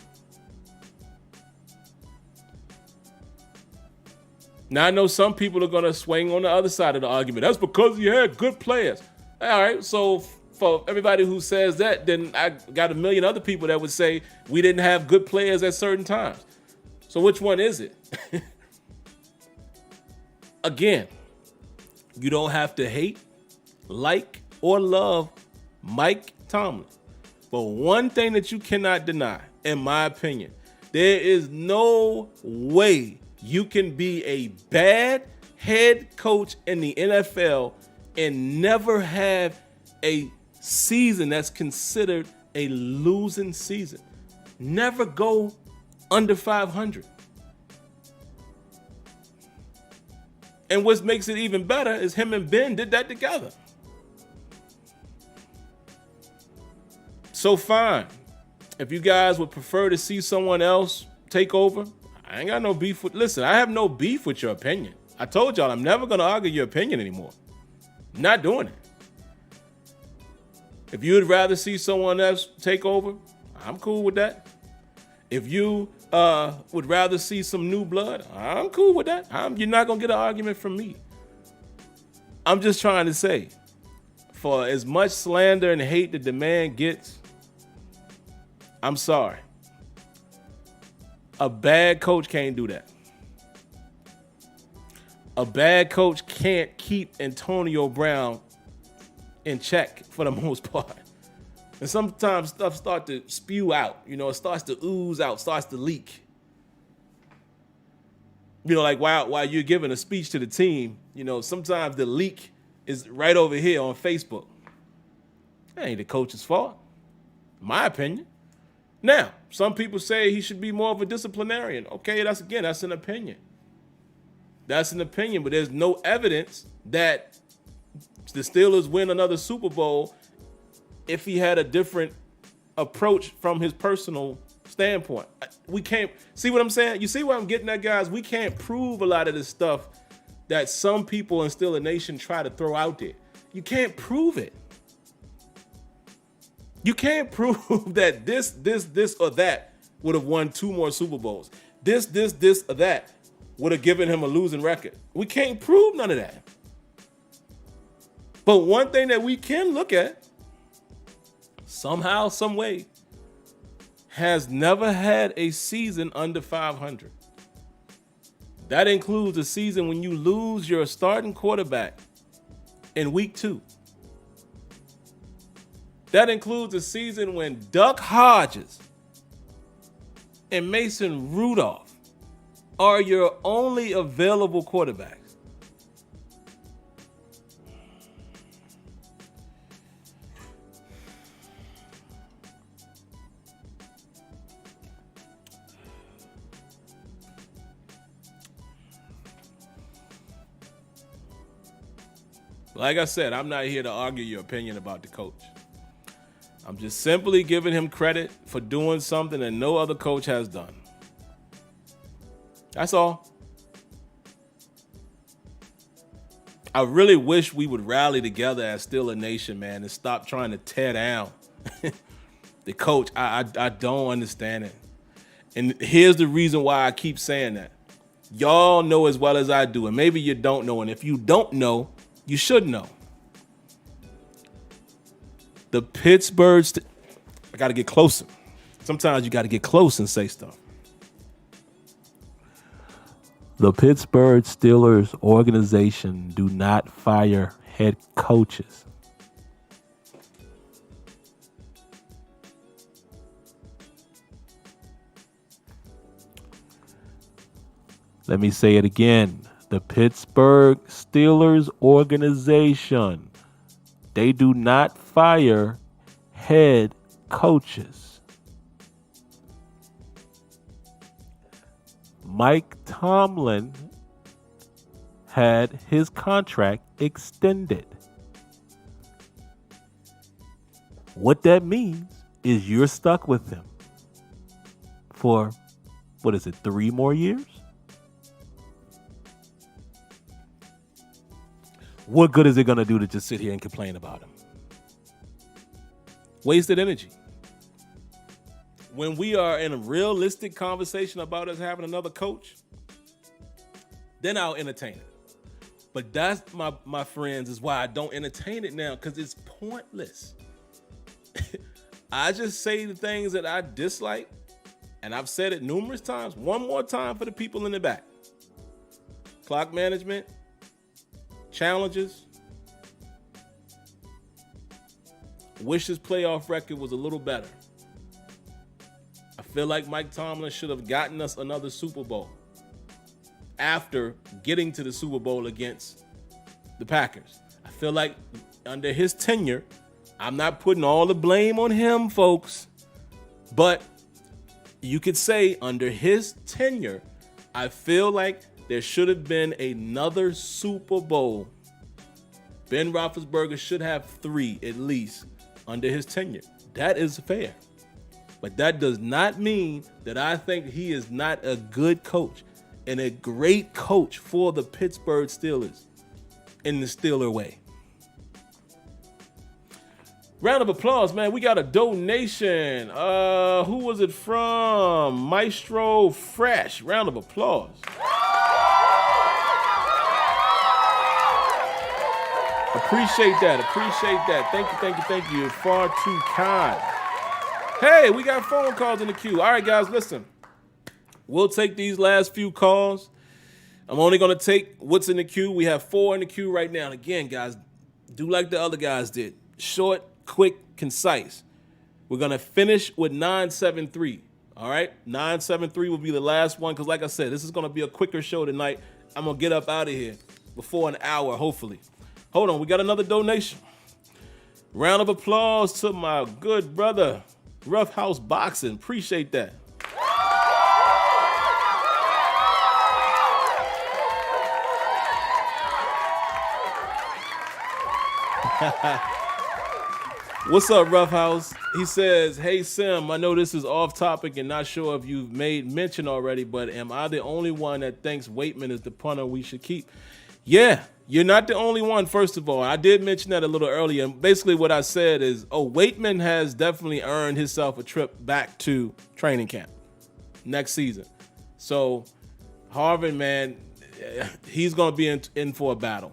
Now, I know some people are going to swing on the other side of the argument. That's because you had good players. All right, so for everybody who says that, then I got a million other people that would say we didn't have good players at certain times. So which one is it? Again, you don't have to hate, like, or love Mike Tomlin. But one thing that you cannot deny, in my opinion, there is no way you can be a bad head coach in the NFL and never have a season that's considered a losing season. Never go under 500. And what makes it even better is him and Ben did that together. So fine. If you guys would prefer to see someone else take over, I ain't got no beef with, listen, I have no beef with your opinion. I told y'all I'm never going to argue your opinion anymore. I'm not doing it. If you would rather see someone else take over, I'm cool with that. If you would rather see some new blood, I'm cool with that. You're not going to get an argument from me. I'm just trying to say, for as much slander and hate that the man gets, I'm sorry. A bad coach can't do that. A bad coach can't keep Antonio Brown in check for the most part. And sometimes stuff starts to spew out. It starts to ooze out, starts to leak. Like while you're giving a speech to the team, sometimes the leak is right over here on Facebook. That ain't the coach's fault, in my opinion. Now, some people say he should be more of a disciplinarian. Okay, that's an opinion. That's an opinion, but there's no evidence that the Steelers win another Super Bowl if he had a different approach from his personal standpoint. We can't, see what I'm saying? You see what I'm getting at, guys? We can't prove a lot of this stuff that some people in SteelersNation try to throw out there. You can't prove it. You can't prove that this, or that would have won 2 more Super Bowls. This, or that would have given him a losing record. We can't prove none of that. But one thing that we can look at, somehow, some way, has never had a season under 500. That includes a season when you lose your starting quarterback in week 2. That includes a season when Duck Hodges and Mason Rudolph are your only available quarterbacks. Like I said, I'm not here to argue your opinion about the coach. I'm just simply giving him credit for doing something that no other coach has done. That's all. I really wish we would rally together as SteelersNation, man, and stop trying to tear down the coach. I don't understand it. And here's the reason why I keep saying that. Y'all know as well as I do, and maybe you don't know, and if you don't know, you should know. The Pittsburgh I got to get closer. Sometimes you got to get close and say stuff. The Pittsburgh Steelers organization do not fire head coaches. Let me say it again. The Pittsburgh Steelers organization, they do not fire head coaches. Mike Tomlin had his contract extended. What that means is you're stuck with him for, 3 more years? What good is it going to do to just sit here and complain about him? Wasted energy. When we are in a realistic conversation about us having another coach, then I'll entertain it. But that's, my friends, is why I don't entertain it now, because it's pointless. I just say the things that I dislike, and I've said it numerous times. One more time for the people in the back. Clock management, challenges. Wish his playoff record was a little better. I feel like Mike Tomlin should have gotten us another Super Bowl after getting to the Super Bowl against the Packers. I feel like under his tenure, I'm not putting all the blame on him, folks, but you could say under his tenure, I feel like there should have been another Super Bowl. Ben Roethlisberger should have 3 at least under his tenure. That is fair. But that does not mean that I think he is not a good coach and a great coach for the Pittsburgh Steelers in the Steeler way. Round of applause, man. We got a donation. Who was it from? Maestro Fresh. Round of applause. Appreciate that. Thank you. You're far too kind. Hey, we got phone calls in the queue. All right, guys, listen. We'll take these last few calls. I'm only going to take what's in the queue. We have 4 in the queue right now. And again, guys, do like the other guys did. Short, quick, concise. We're going to finish with 973. All right? 973 will be the last one because, like I said, this is going to be a quicker show tonight. I'm going to get up out of here before an hour, hopefully. Hold on. We got another donation. Round of applause to my good brother, Rough House Boxing. Appreciate that. What's up, Rough House? He says, hey, Sim, I know this is off topic and not sure if you've made mention already, but am I the only one that thinks Waitman is the punter we should keep? Yeah, you're not the only one, first of all. I did mention that a little earlier. And basically what I said is, Waitman has definitely earned himself a trip back to training camp next season. So, Harvin, man, he's going to be in for a battle.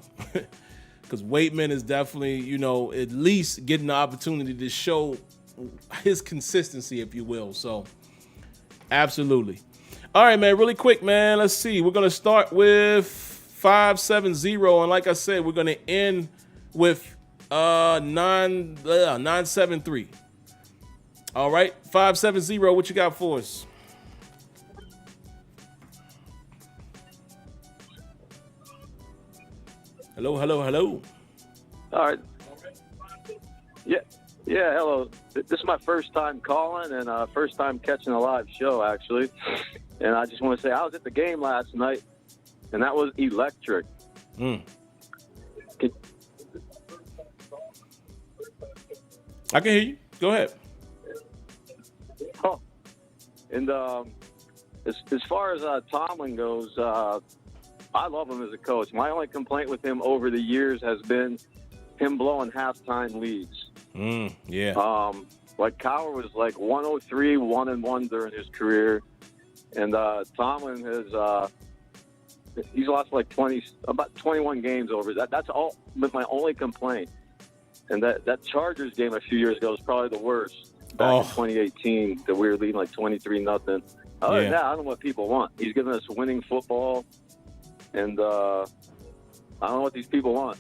Because Waitman is definitely, at least getting the opportunity to show his consistency, if you will. So, absolutely. All right, man, really quick, man. Let's see. We're going to start with 570. And like I said, we're going to end with 973. All right, 570, what you got for us? Hello. All right. Yeah, hello. This is my first time calling and first time catching a live show, actually. And I just want to say I was at the game last night, and that was electric. I can hear you. Go ahead. Oh. And as far as Tomlin goes, I love him as a coach. My only complaint with him over the years has been him blowing halftime leads. Yeah. Like Cowher was like 103, 1-1 during his career, and Tomlin has he's lost like about 21 games over that. That's all. But my only complaint, and that Chargers game a few years ago was probably the worst. Back in 2018, that we were leading like 23-0. Other than that, I don't know what people want. He's giving us winning football. And I don't know what these people want.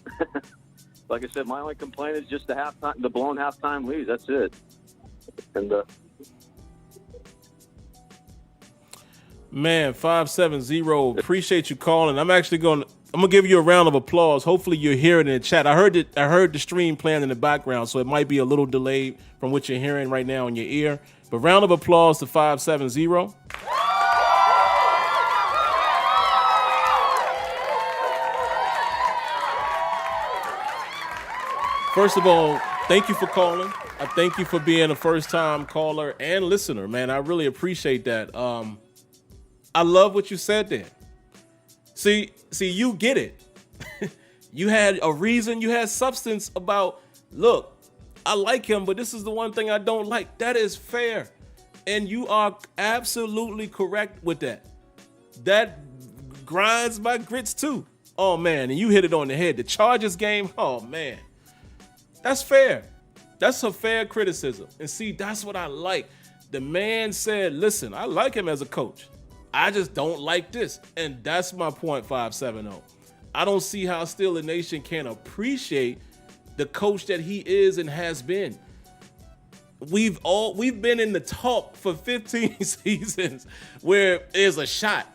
Like I said, my only complaint is just the blown halftime leads. That's it. And man, 570. Appreciate you calling. I'm gonna give you a round of applause. Hopefully you're hearing it in the chat. I heard the stream playing in the background, so it might be a little delayed from what you're hearing right now in your ear. But round of applause to 570. First of all, thank you for calling. I thank you for being a first-time caller and listener, man. I really appreciate that. I love what you said there. See, you get it. You had a reason, you had substance about, look, I like him, but this is the one thing I don't like. That is fair. And you are absolutely correct with that. That grinds my grits too. Oh, man, and you hit it on the head. The Chargers game, oh, man. That's fair. That's a fair criticism. And see, that's what I like. The man said, listen, I like him as a coach. I just don't like this. And that's my .570. I don't see how Steelers Nation can appreciate the coach that he is and has been. We've been in the talk for 15 seasons where there's a shot.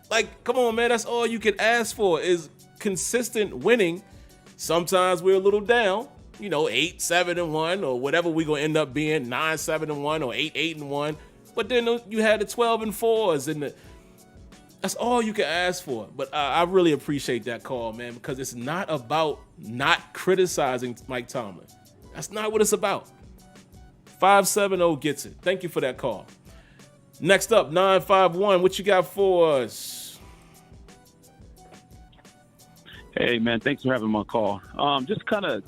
Like, come on, man, that's all you can ask for is consistent winning. Sometimes we're a little down, 8-7-1 or whatever we're gonna end up being, 9-7-1 or 8-8-1. But then you had the 12-4s and that's all you can ask for. But I really appreciate that call, man, because it's not about not criticizing Mike Tomlin. That's not what it's about. 570 gets it. Thank you for that call. Next up, 951. What you got for us? Hey, man, thanks for having my call. Just kind of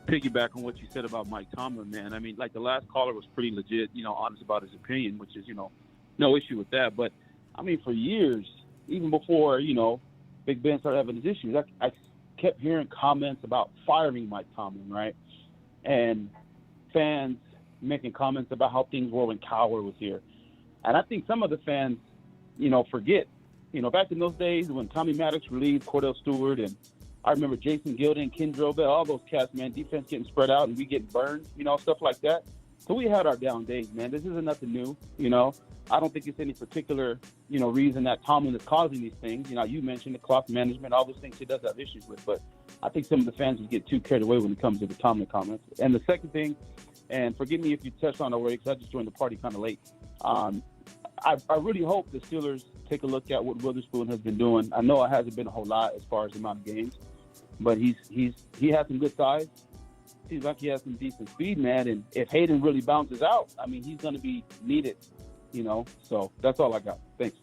piggyback on what you said about Mike Tomlin, man. I mean, like the last caller was pretty legit, honest about his opinion, which is, no issue with that. But, I mean, for years, even before, Big Ben started having his issues, I kept hearing comments about firing Mike Tomlin, right? And fans making comments about how things were when Cowher was here. And I think some of the fans, forget, back in those days when Tommy Maddox relieved Cordell Stewart, and I remember Jason Gilden, Ken Drobel, all those cats, man, defense getting spread out and we getting burned, stuff like that. So we had our down days, man. This isn't nothing new, I don't think it's any particular, reason that Tomlin is causing these things. You mentioned the clock management, all those things he does have issues with. But I think some of the fans would get too carried away when it comes to the Tomlin comments. And the second thing, and forgive me if you touched on it already because I just joined the party kind of late. I really hope the Steelers take a look at what Witherspoon has been doing. I know it hasn't been a whole lot as far as the amount of games, but he has some good size. Seems like he has some decent speed, man. And if Hayden really bounces out, I mean, he's going to be needed. So that's all I got. Thanks.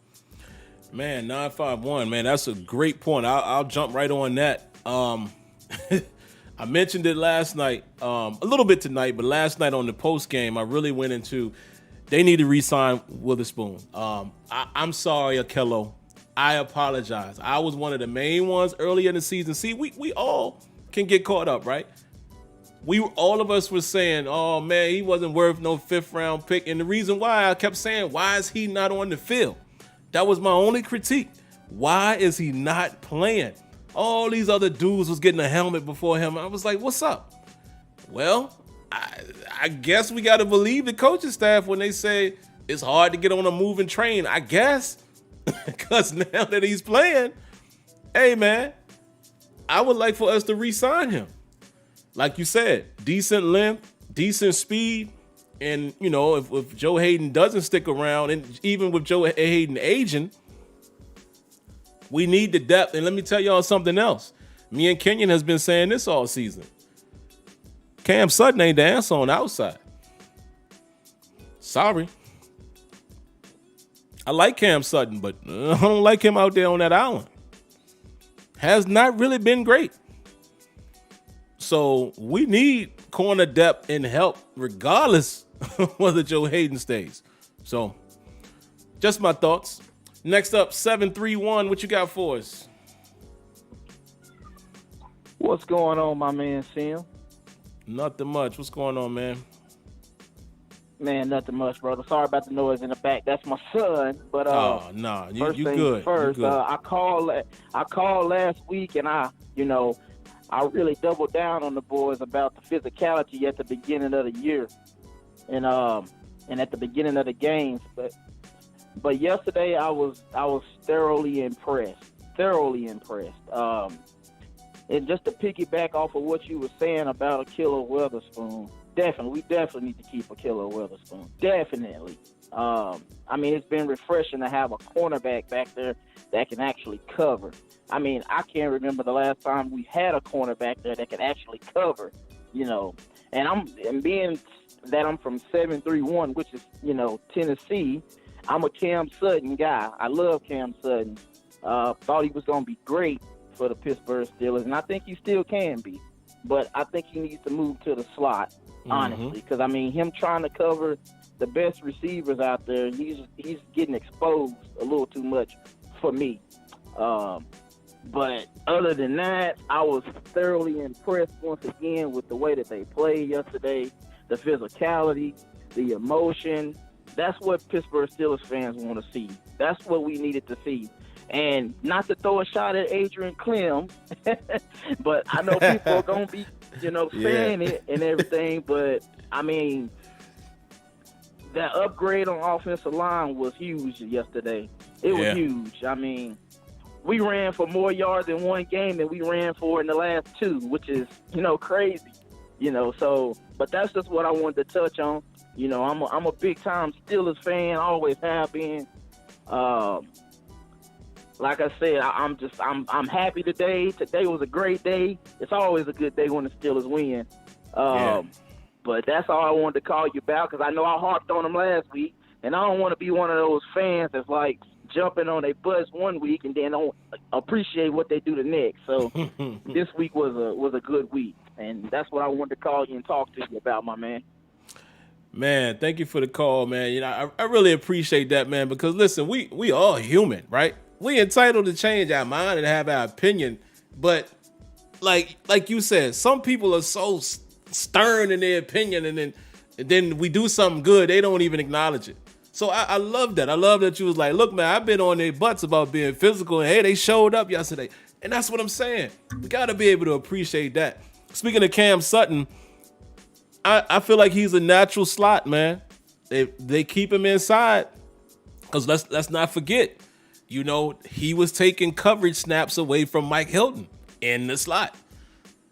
Man, 951, man, that's a great point. I'll jump right on that. I mentioned it last night, a little bit tonight, but last night on the post game, I really went into they need to re-sign Witherspoon. I'm sorry, Akello. I apologize. I was one of the main ones earlier in the season. See, we all can get caught up, right? All of us were saying, oh, man, he wasn't worth no 5th-round pick. And the reason why I kept saying, why is he not on the field? That was my only critique. Why is he not playing? All these other dudes was getting a helmet before him. I was like, what's up? Well, I guess we got to believe the coaching staff when they say it's hard to get on a moving train, I guess. Because now that he's playing, hey, man, I would like for us to re-sign him. Like you said, decent length, decent speed. And, if Joe Hayden doesn't stick around, and even with Joe Hayden aging, we need the depth. And let me tell y'all something else. Me and Kenyon has been saying this all season. Cam Sutton ain't the answer on the outside. Sorry. I like Cam Sutton, but I don't like him out there on that island. Has not really been great. So we need corner depth and help regardless of whether Joe Hayden stays. So just my thoughts. Next up, 731. What you got for us? What's going on, my man, Sim? Nothing much. What's going on, man? Man, nothing much, brother. Sorry about the noise in the back. That's my son. But oh no, you good. First, you good. I called last week, and I really doubled down on the boys about the physicality at the beginning of the year, and at the beginning of the games. But yesterday I was thoroughly impressed. And just to piggyback off of what you were saying about Ahkello Witherspoon, we definitely need to keep Ahkello Witherspoon. Definitely. I mean, it's been refreshing to have a cornerback back there that can actually cover. I mean, I can't remember the last time we had a cornerback there that could actually cover. And being that I'm from 731, which is, Tennessee, I'm a Cam Sutton guy. I love Cam Sutton. Thought he was going to be great for the Pittsburgh Steelers, and I think he still can be. But I think he needs to move to the slot, honestly, because, him trying to cover the best receivers out there, he's getting exposed a little too much for me. But other than that, I was thoroughly impressed once again with the way that they played yesterday, the physicality, the emotion. That's what Pittsburgh Steelers fans want to see. That's what we needed to see. And not to throw a shot at Adrian Clem, but I know people are going to be, saying it and everything. But, that upgrade on offensive line was huge yesterday. It was huge. We ran for more yards in one game than we ran for in the last two, which is, crazy. But that's just what I wanted to touch on. I'm a big-time Steelers fan, always have been. Like I said, I'm happy today. Today was a great day. It's always a good day when the Steelers win. But that's all I wanted to call you about, because I know I harped on them last week, and I don't want to be one of those fans that's like jumping on their butts one week and then don't appreciate what they do the next. So this week was a good week, and that's what I wanted to call you and talk to you about, my man. Man, thank you for the call, man. I really appreciate that, man, because listen, we all human, right? We entitled to change our mind and have our opinion, but like you said, some people are so stern in their opinion, and then we do something good, they don't even acknowledge it. So I love that. I love that you was like, look, man, I've been on their butts about being physical, and hey, they showed up yesterday. And that's what I'm saying. We got to be able to appreciate that. Speaking of Cam Sutton, I feel like he's a natural slot, man. They keep him inside, because let's not forget, he was taking coverage snaps away from Mike Hilton in the slot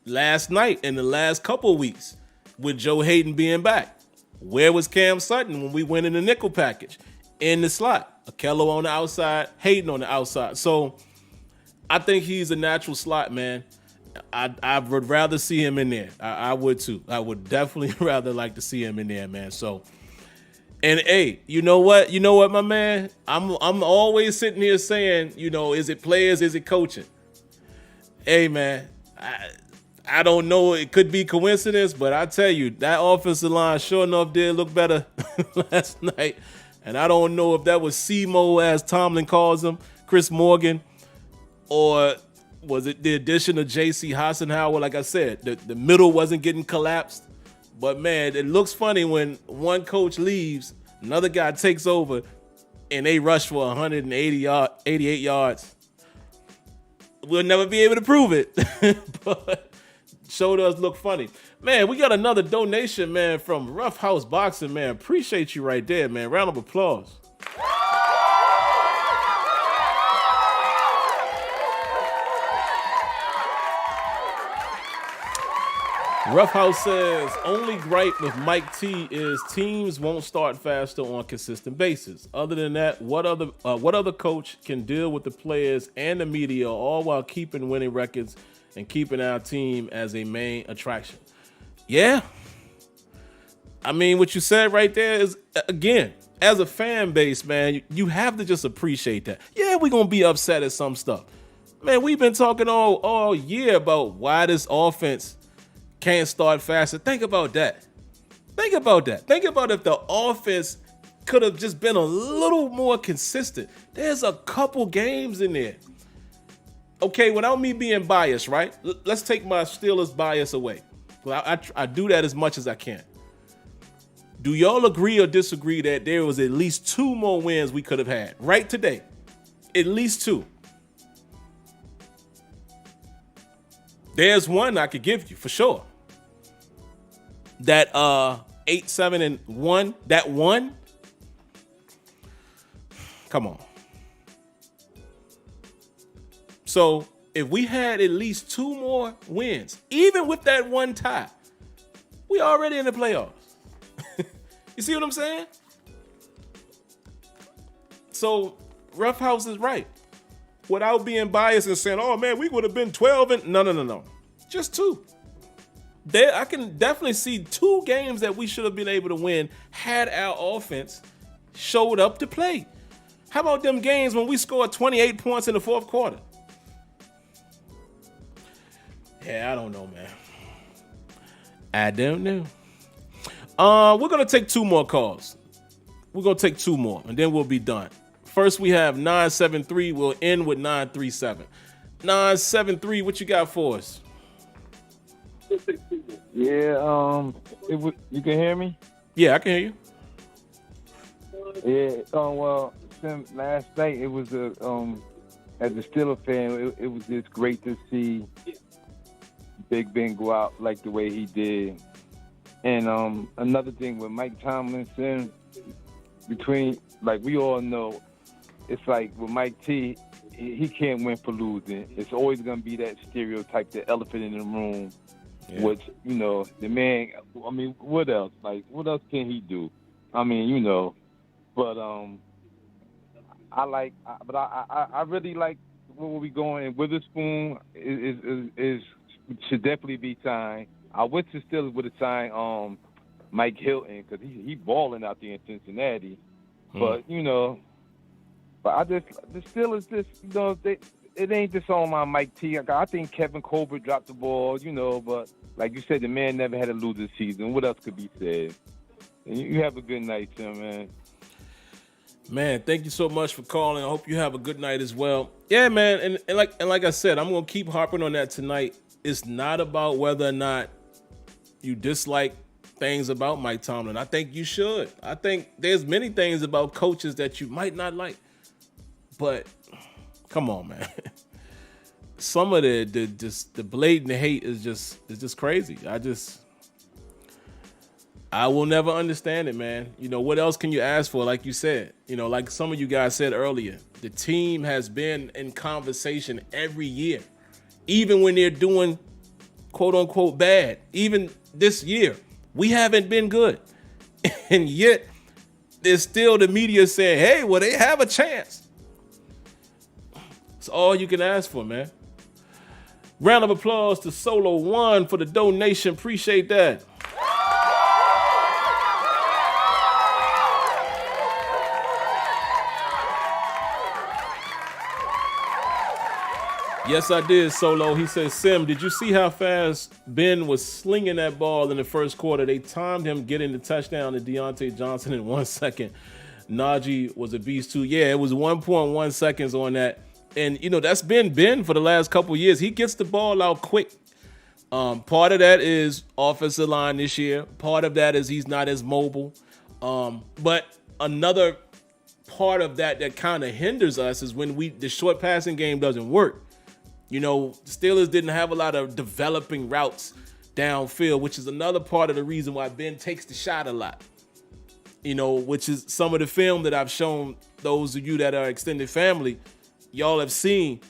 last night and the last couple of weeks with Joe Hayden being back. Where was Cam Sutton when we went in the nickel package? In the slot. Akello on the outside, Hayden on the outside. So I think he's a natural slot, man. I would rather see him in there. I would too. I would definitely rather like to see him in there, man. So, and hey, you know what, my man? I'm always sitting here saying, is it players? Is it coaching? Hey, man, I don't know. It could be coincidence, but I tell you, that offensive line sure enough did look better last night. And I don't know if that was CMO, as Tomlin calls him, Chris Morgan, or was it the addition of J.C. Hassenauer? Like I said, the middle wasn't getting collapsed. But, man, it looks funny when one coach leaves, another guy takes over, and they rush for 88 yards. We'll never be able to prove it, but sure does look funny. Man, we got another donation, man, from Rough House Boxing, man. Appreciate you right there, man. Round of applause. Rough House says, only gripe with Mike T is teams won't start faster on a consistent basis. Other than that, what other coach can deal with the players and the media, all while keeping winning records and keeping our team as a main attraction? Yeah. What you said right there is, again, as a fan base, man, you have to just appreciate that. Yeah, we're going to be upset at some stuff. Man, we've been talking all year about why this offense can't start faster. Think about that. Think about if the offense could have just been a little more consistent. There's a couple games in there. Okay, without me being biased, right? Let's take my Steelers bias away. I do that as much as I can. Do y'all agree or disagree that there was at least 2 more wins we could have had right today? At least 2. There's one I could give you for sure. That 8-7-1, that one. Come on. So if we had at least 2 more wins, even with that one tie, we already in the playoffs. You see what I'm saying? So Rough House is right. Without being biased and saying, oh man, we would have been 12 and no. Just 2. I can definitely see 2 games that we should have been able to win had our offense showed up to play. How about them games when we scored 28 points in the fourth quarter? Yeah, I don't know, man. I don't know. We're going to take 2 more calls. We're going to take 2 more, and then we'll be done. First, we have 973. We'll end with 937. 973, what you got for us? Yeah, you can hear me? Yeah, I can hear you. Yeah, well, since last night, it was, as a Steelers fan, it was just great to see Big Ben go out like the way he did. And another thing with Mike Tomlin, between, like we all know, it's like with Mike T, he can't win for losing. It's always going to be that stereotype, the elephant in the room, which, the man, I mean, what else? Like, what else can he do? I mean, but I really like where we going. And Witherspoon should definitely be signed. I wish the Steelers would have signed Mike Hilton because he balling out there in Cincinnati. But, but the Steelers just, it ain't just on my Mike T. I think Kevin Colbert dropped the ball, but like you said, the man never had a losing season. What else could be said? And you have a good night, Tim, man. Man, thank you so much for calling. I hope you have a good night as well. Yeah, man, and like I said, I'm gonna keep harping on that tonight. It's not about whether or not you dislike things about Mike Tomlin. I think you should. I think there's many things about coaches that you might not like. But come on, man. Some of the blatant hate is just crazy. I will never understand it, man. What else can you ask for? Like you said, like some of you guys said earlier, the team has been in conversation every year, even when they're doing quote unquote bad. Even this year, we haven't been good. And yet there's still the media saying, hey, well, they have a chance. It's all you can ask for, man. Round of applause to Solo One for the donation. Appreciate that. Yes, I did, Solo. He says, Sim, did you see how fast Ben was slinging that ball in the first quarter? They timed him getting the touchdown to Deontay Johnson in 1 second. Najee was a beast too. Yeah, it was 1.1 seconds on that. And, that's been Ben for the last couple of years. He gets the ball out quick. Part of that is offensive line this year. Part of that is he's not as mobile. But another part of that kind of hinders us is when the short passing game doesn't work. Steelers didn't have a lot of developing routes downfield, which is another part of the reason why Ben takes the shot a lot. Which is some of the film that I've shown those of you that are extended family, y'all have seen.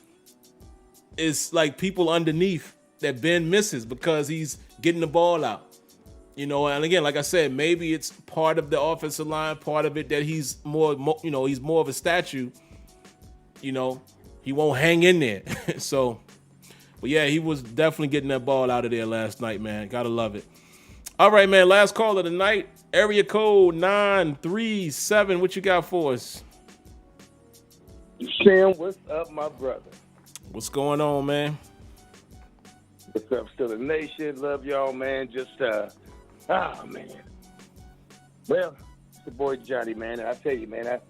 It's like people underneath that Ben misses because he's getting the ball out. And again, like I said, maybe it's part of the offensive line, part of it that he's more of a statue. He won't hang in there. So, but yeah, he was definitely getting that ball out of there last night, man. Gotta love it. All right, man. Last call of the night. Area code 937. What you got for us? Sam, what's up, my brother? What's going on, man? What's up, SteelersNation? Love y'all, man. Man. Well, it's the boy Johnny, man. And I tell you, man,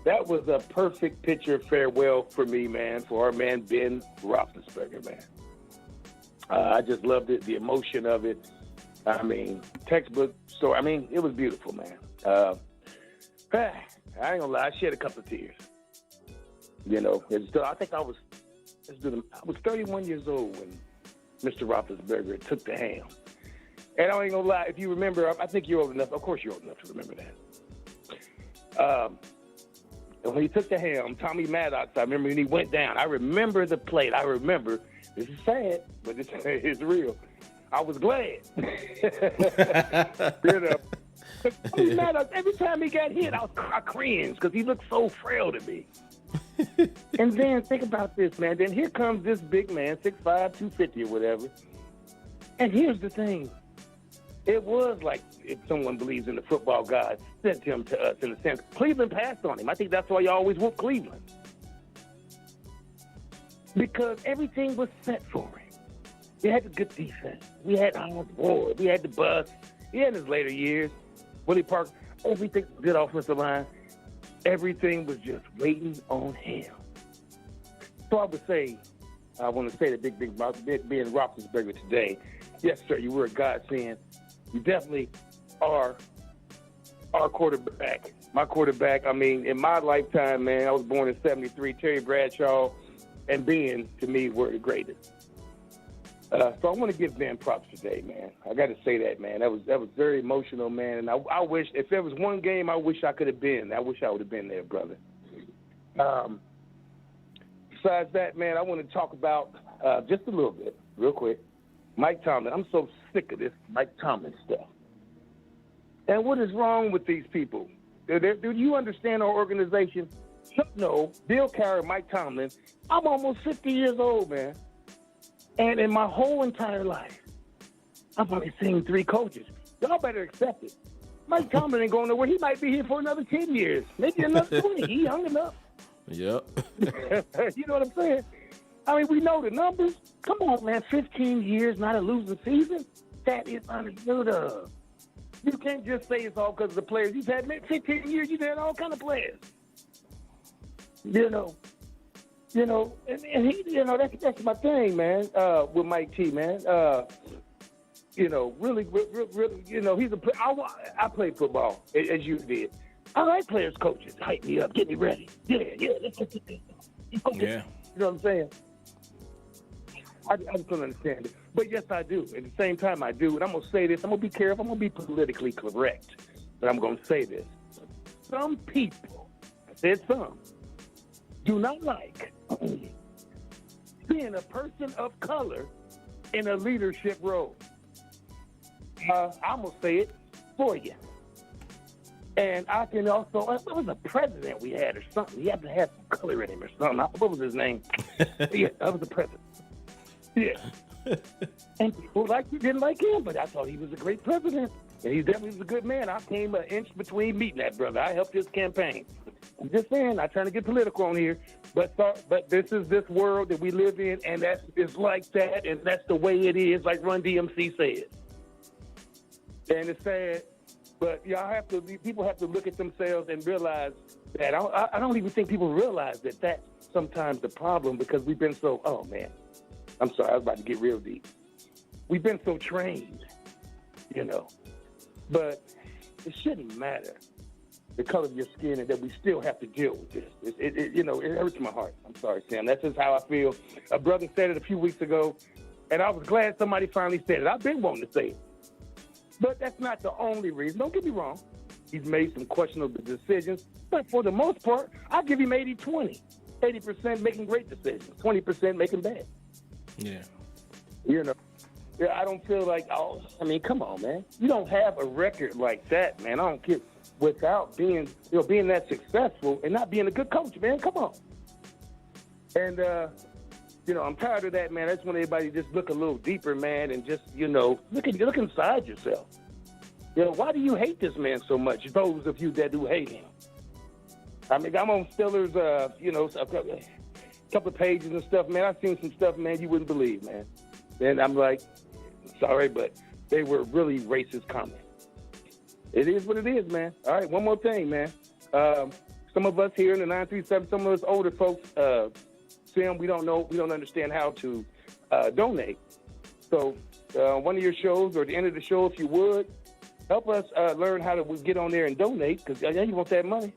that was a perfect picture of farewell for me, man, for our man Ben Roethlisberger, man. I just loved it, the emotion of it. I mean, textbook story. I mean, it was beautiful, man. I ain't gonna lie, I shed a couple of tears. I think I was 31 years old when Mr. Roethlisberger took the helm. And I ain't gonna lie, if you remember, I think you're old enough. Of course, you're old enough to remember that. And when he took the helm, Tommy Maddox, I remember when he went down. I remember the plate. I remember. This is sad, but it's real. I was glad. Tommy Maddox, every time he got hit, I cringed because he looked so frail to me. And then think about this, man. Then here comes this big man, 6'5", 250 or whatever. And here's the thing. It was like, if someone believes in the football God, sent him to us in a sense. Cleveland passed on him. I think that's why you always whoop Cleveland. Because everything was set for him. We had the good defense. We had Ward. We had the bus. He had his later years. Willie Park, everything, good offensive line. Everything was just waiting on him. So I would say, I want to say the big being Roethlisberger today. Yes, sir, you were a godsend. You definitely are our quarterback. My quarterback, I mean, in my lifetime, man, I was born in 73. Terry Bradshaw and Ben, to me, were the greatest. So I want to give Ben props today, man. I got to say that, man. That was very emotional, man. And I wish, if there was one game I wish I could have been, I wish I would have been there, brother. Besides that, man, I want to talk about just a little bit, real quick. Mike Tomlin. I'm so sick of this Mike Tomlin stuff. And what is wrong with these people? Do you understand our organization? No, Bill Carey, Mike Tomlin. I'm almost 50 years old, man. And in my whole entire life, I've only seen 3 coaches. Y'all better accept it. Mike Tomlin ain't going nowhere. He might be here for another 10 years, maybe another 20. He young enough. Yep. You know what I'm saying? I mean, we know the numbers. Come on, man. 15 years, not a losing season? That is unheard of. You can't just say it's all because of the players. You've had 15 years. You've had all kind of players. You know, and he, that's my thing, man. With Mike T, man. Really, he's a player. I played football as you did. I like players, coaches. Hype me up, get me ready. Yeah. Let's get this. Yeah. You know what I'm saying? I just don't understand it. But yes, I do. At the same time, I do. And I'm going to say this. I'm going to be careful. I'm going to be politically correct. But I'm going to say this. Some people, I said some, do not like being a person of color in a leadership role. I'm going to say it for you. And I can also, what was the president we had or something? He had to have some color in him or something. What was his name? Yeah, that was the president. Yeah. And people didn't like him, but I thought he was a great president. And he definitely was a good man. I came an inch between meeting that brother. I helped his campaign. I'm just saying, I'm trying to get political on here. But this is this world that we live in, and it's like that, and that's the way it is, like Run DMC said. And it's sad. But people have to look at themselves and realize that. I don't even think people realize that that's sometimes the problem, because we've been so, oh man, I'm sorry, I was about to get real deep. We've been so trained, but it shouldn't matter the color of your skin, and that we still have to deal with this. It hurts my heart. I'm sorry, Sam. That's just how I feel. A brother said it a few weeks ago, and I was glad somebody finally said it. I've been wanting to say it. But that's not the only reason. Don't get me wrong. He's made some questionable decisions. But for the most part, I'll give him 80-20. 80% making great decisions. 20% making bad. Yeah. I don't feel like, come on, man. You don't have a record like that, man. I don't care. Without being that successful and not being a good coach, man. Come on. And, I'm tired of that, man. I just want everybody to just look a little deeper, man, and just, look inside yourself. Why do you hate this man so much, those of you that do hate him? I mean, I'm on Steelers, a couple of pages and stuff, man. I've seen some stuff, man, you wouldn't believe, man. And I'm like, sorry, but they were really racist comments. It is what it is, man. All right, one more thing, man. Some of us here in the 937, some of us older folks, Sam, we don't understand how to donate. So one of your shows or at the end of the show, if you would, help us learn how to get on there and donate, because you want that money.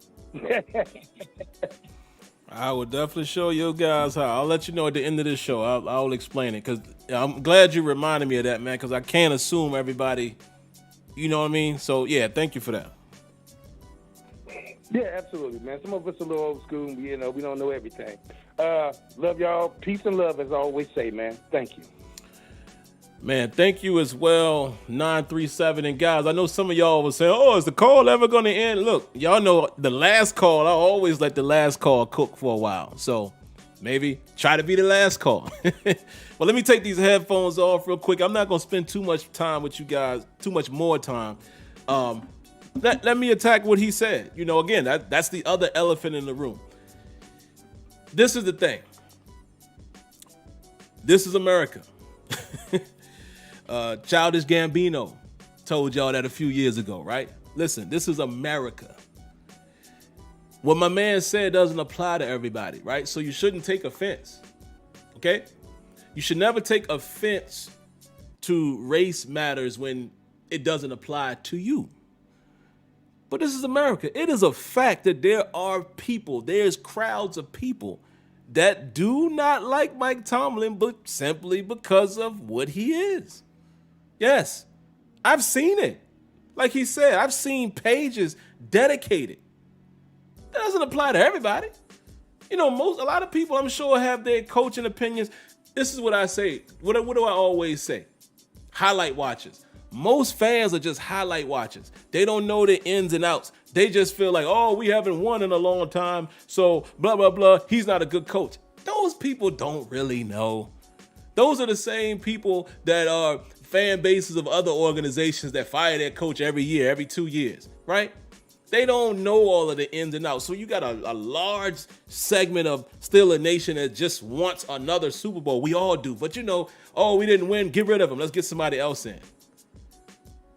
I will definitely show you guys how. I'll let you know at the end of this show. I'll explain it, because I'm glad you reminded me of that, man, because I can't assume everybody, you know what I mean? So, yeah, thank you for that. Yeah, absolutely, man. Some of us a little old school. We don't know everything. Love y'all. Peace and love, as I always say, man. Thank you. Man, thank you as well, 937. And guys, I know some of y'all was saying, oh, is the call ever going to end? Look, y'all know the last call, I always let the last call cook for a while. So Maybe try to be the last call. Well, let me take these headphones off real quick. I'm not going to spend too much time with you guys, too much more time. Let me attack what he said. You know, again, that's the other elephant in the room. This is the thing. This is America. Childish Gambino told y'all that a few years ago, right? Listen, this is America. What my man said doesn't apply to everybody, right? So you shouldn't take offense, okay? You should never take offense to race matters when it doesn't apply to you. But this is America. It is a fact that there's crowds of people that do not like Mike Tomlin, but simply because of what he is. Yes, I've seen it. Like he said, I've seen pages dedicated. That doesn't apply to everybody. You know, a lot of people, I'm sure, have their coaching opinions. This is what I say. What do I always say? Highlight watchers. Most fans are just highlight watchers. They don't know the ins and outs. They just feel like, oh, we haven't won in a long time, so blah, blah, blah. He's not a good coach. Those people don't really know. Those are the same people that are fan bases of other organizations that fire their coach every year, every 2 years, right? They don't know all of the ins and outs. So you got a large segment of Steelers Nation that just wants another Super Bowl. We all do. But you know, oh, we didn't win. Get rid of them. Let's get somebody else in.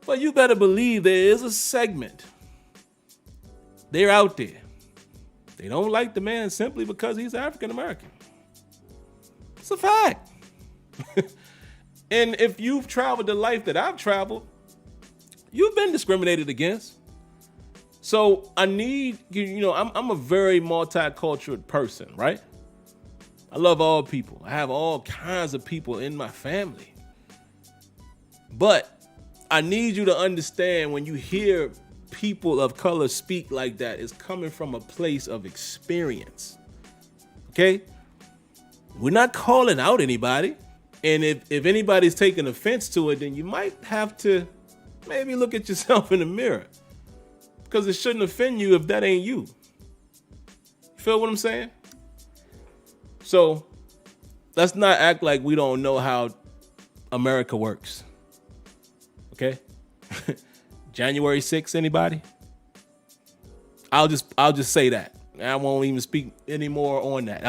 But you better believe there is a segment. They're out there. They don't like the man simply because he's African American. It's a fact. And if you've traveled the life that I've traveled, you've been discriminated against. So I need, you know, I'm a very multicultural person, right? I love all people. I have all kinds of people in my family. But I need you to understand when you hear people of color speak like that, it's coming from a place of experience. Okay? We're not calling out anybody. And if anybody's taking offense to it, then you might have to maybe look at yourself in the mirror. Because it shouldn't offend you if that ain't you. You feel what I'm saying? So let's not act like we don't know how America works. Okay? January 6th, anybody? I'll just say that. I won't even speak anymore on that.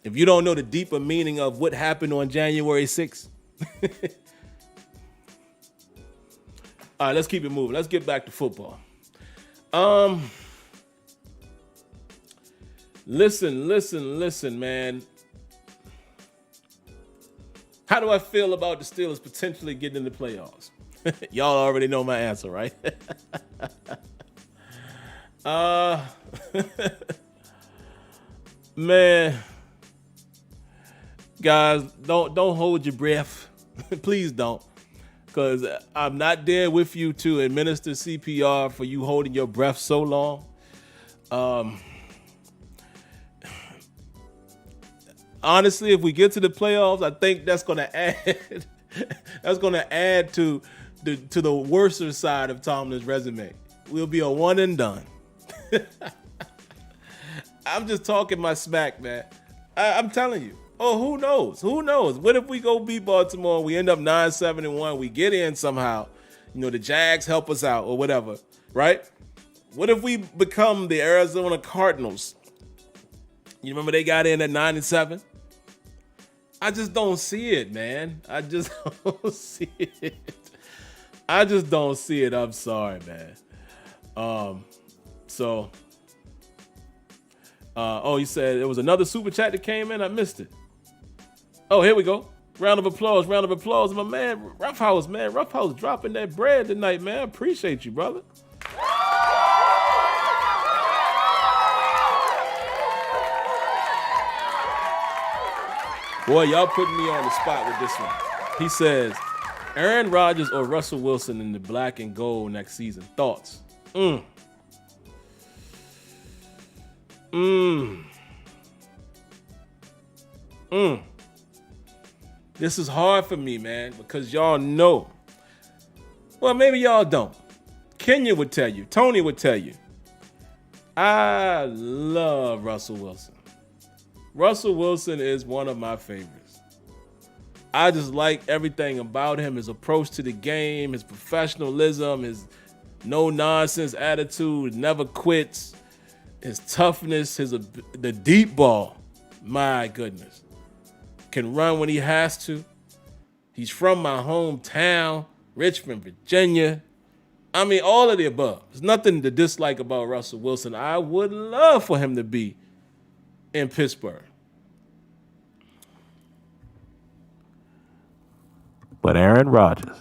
If you don't know the deeper meaning of what happened on January 6th. All right, let's keep it moving. Let's get back to football. Listen, man. How do I feel about the Steelers potentially getting in the playoffs? Y'all already know my answer, right? Man, guys, don't hold your breath. Please don't. Because I'm not there with you to administer CPR for you holding your breath so long. Honestly, if we get to the playoffs, I think that's going to add to the worser side of Tomlin's resume. We'll be a one and done. I'm just talking my smack, man. I'm telling you. Oh, who knows? Who knows? What if we go beat Baltimore and we end up 9-7-1? We get in somehow. You know, the Jags help us out or whatever, right? What if we become the Arizona Cardinals? You remember they got in at 9-7? I just don't see it, man. I just don't see it. I'm sorry, man. You said there was another super chat that came in. I missed it. Oh, here we go. Round of applause. My man, Roughhouse, man. Roughhouse dropping that bread tonight, man. I appreciate you, brother. Boy, y'all putting me on the spot with this one. He says, Aaron Rodgers or Russell Wilson in the black and gold next season. Thoughts? This is hard for me, man, because y'all know. Well, maybe y'all don't. Kenya would tell you. Tony would tell you. I love Russell Wilson. Russell Wilson is one of my favorites. I just like everything about him, his approach to the game, his professionalism, his no-nonsense attitude, never quits, his toughness, the deep ball. My goodness. Can run when he has to. He's from my hometown, Richmond, Virginia. I mean, all of the above. There's nothing to dislike about Russell Wilson. I would love for him to be in Pittsburgh. But Aaron Rodgers.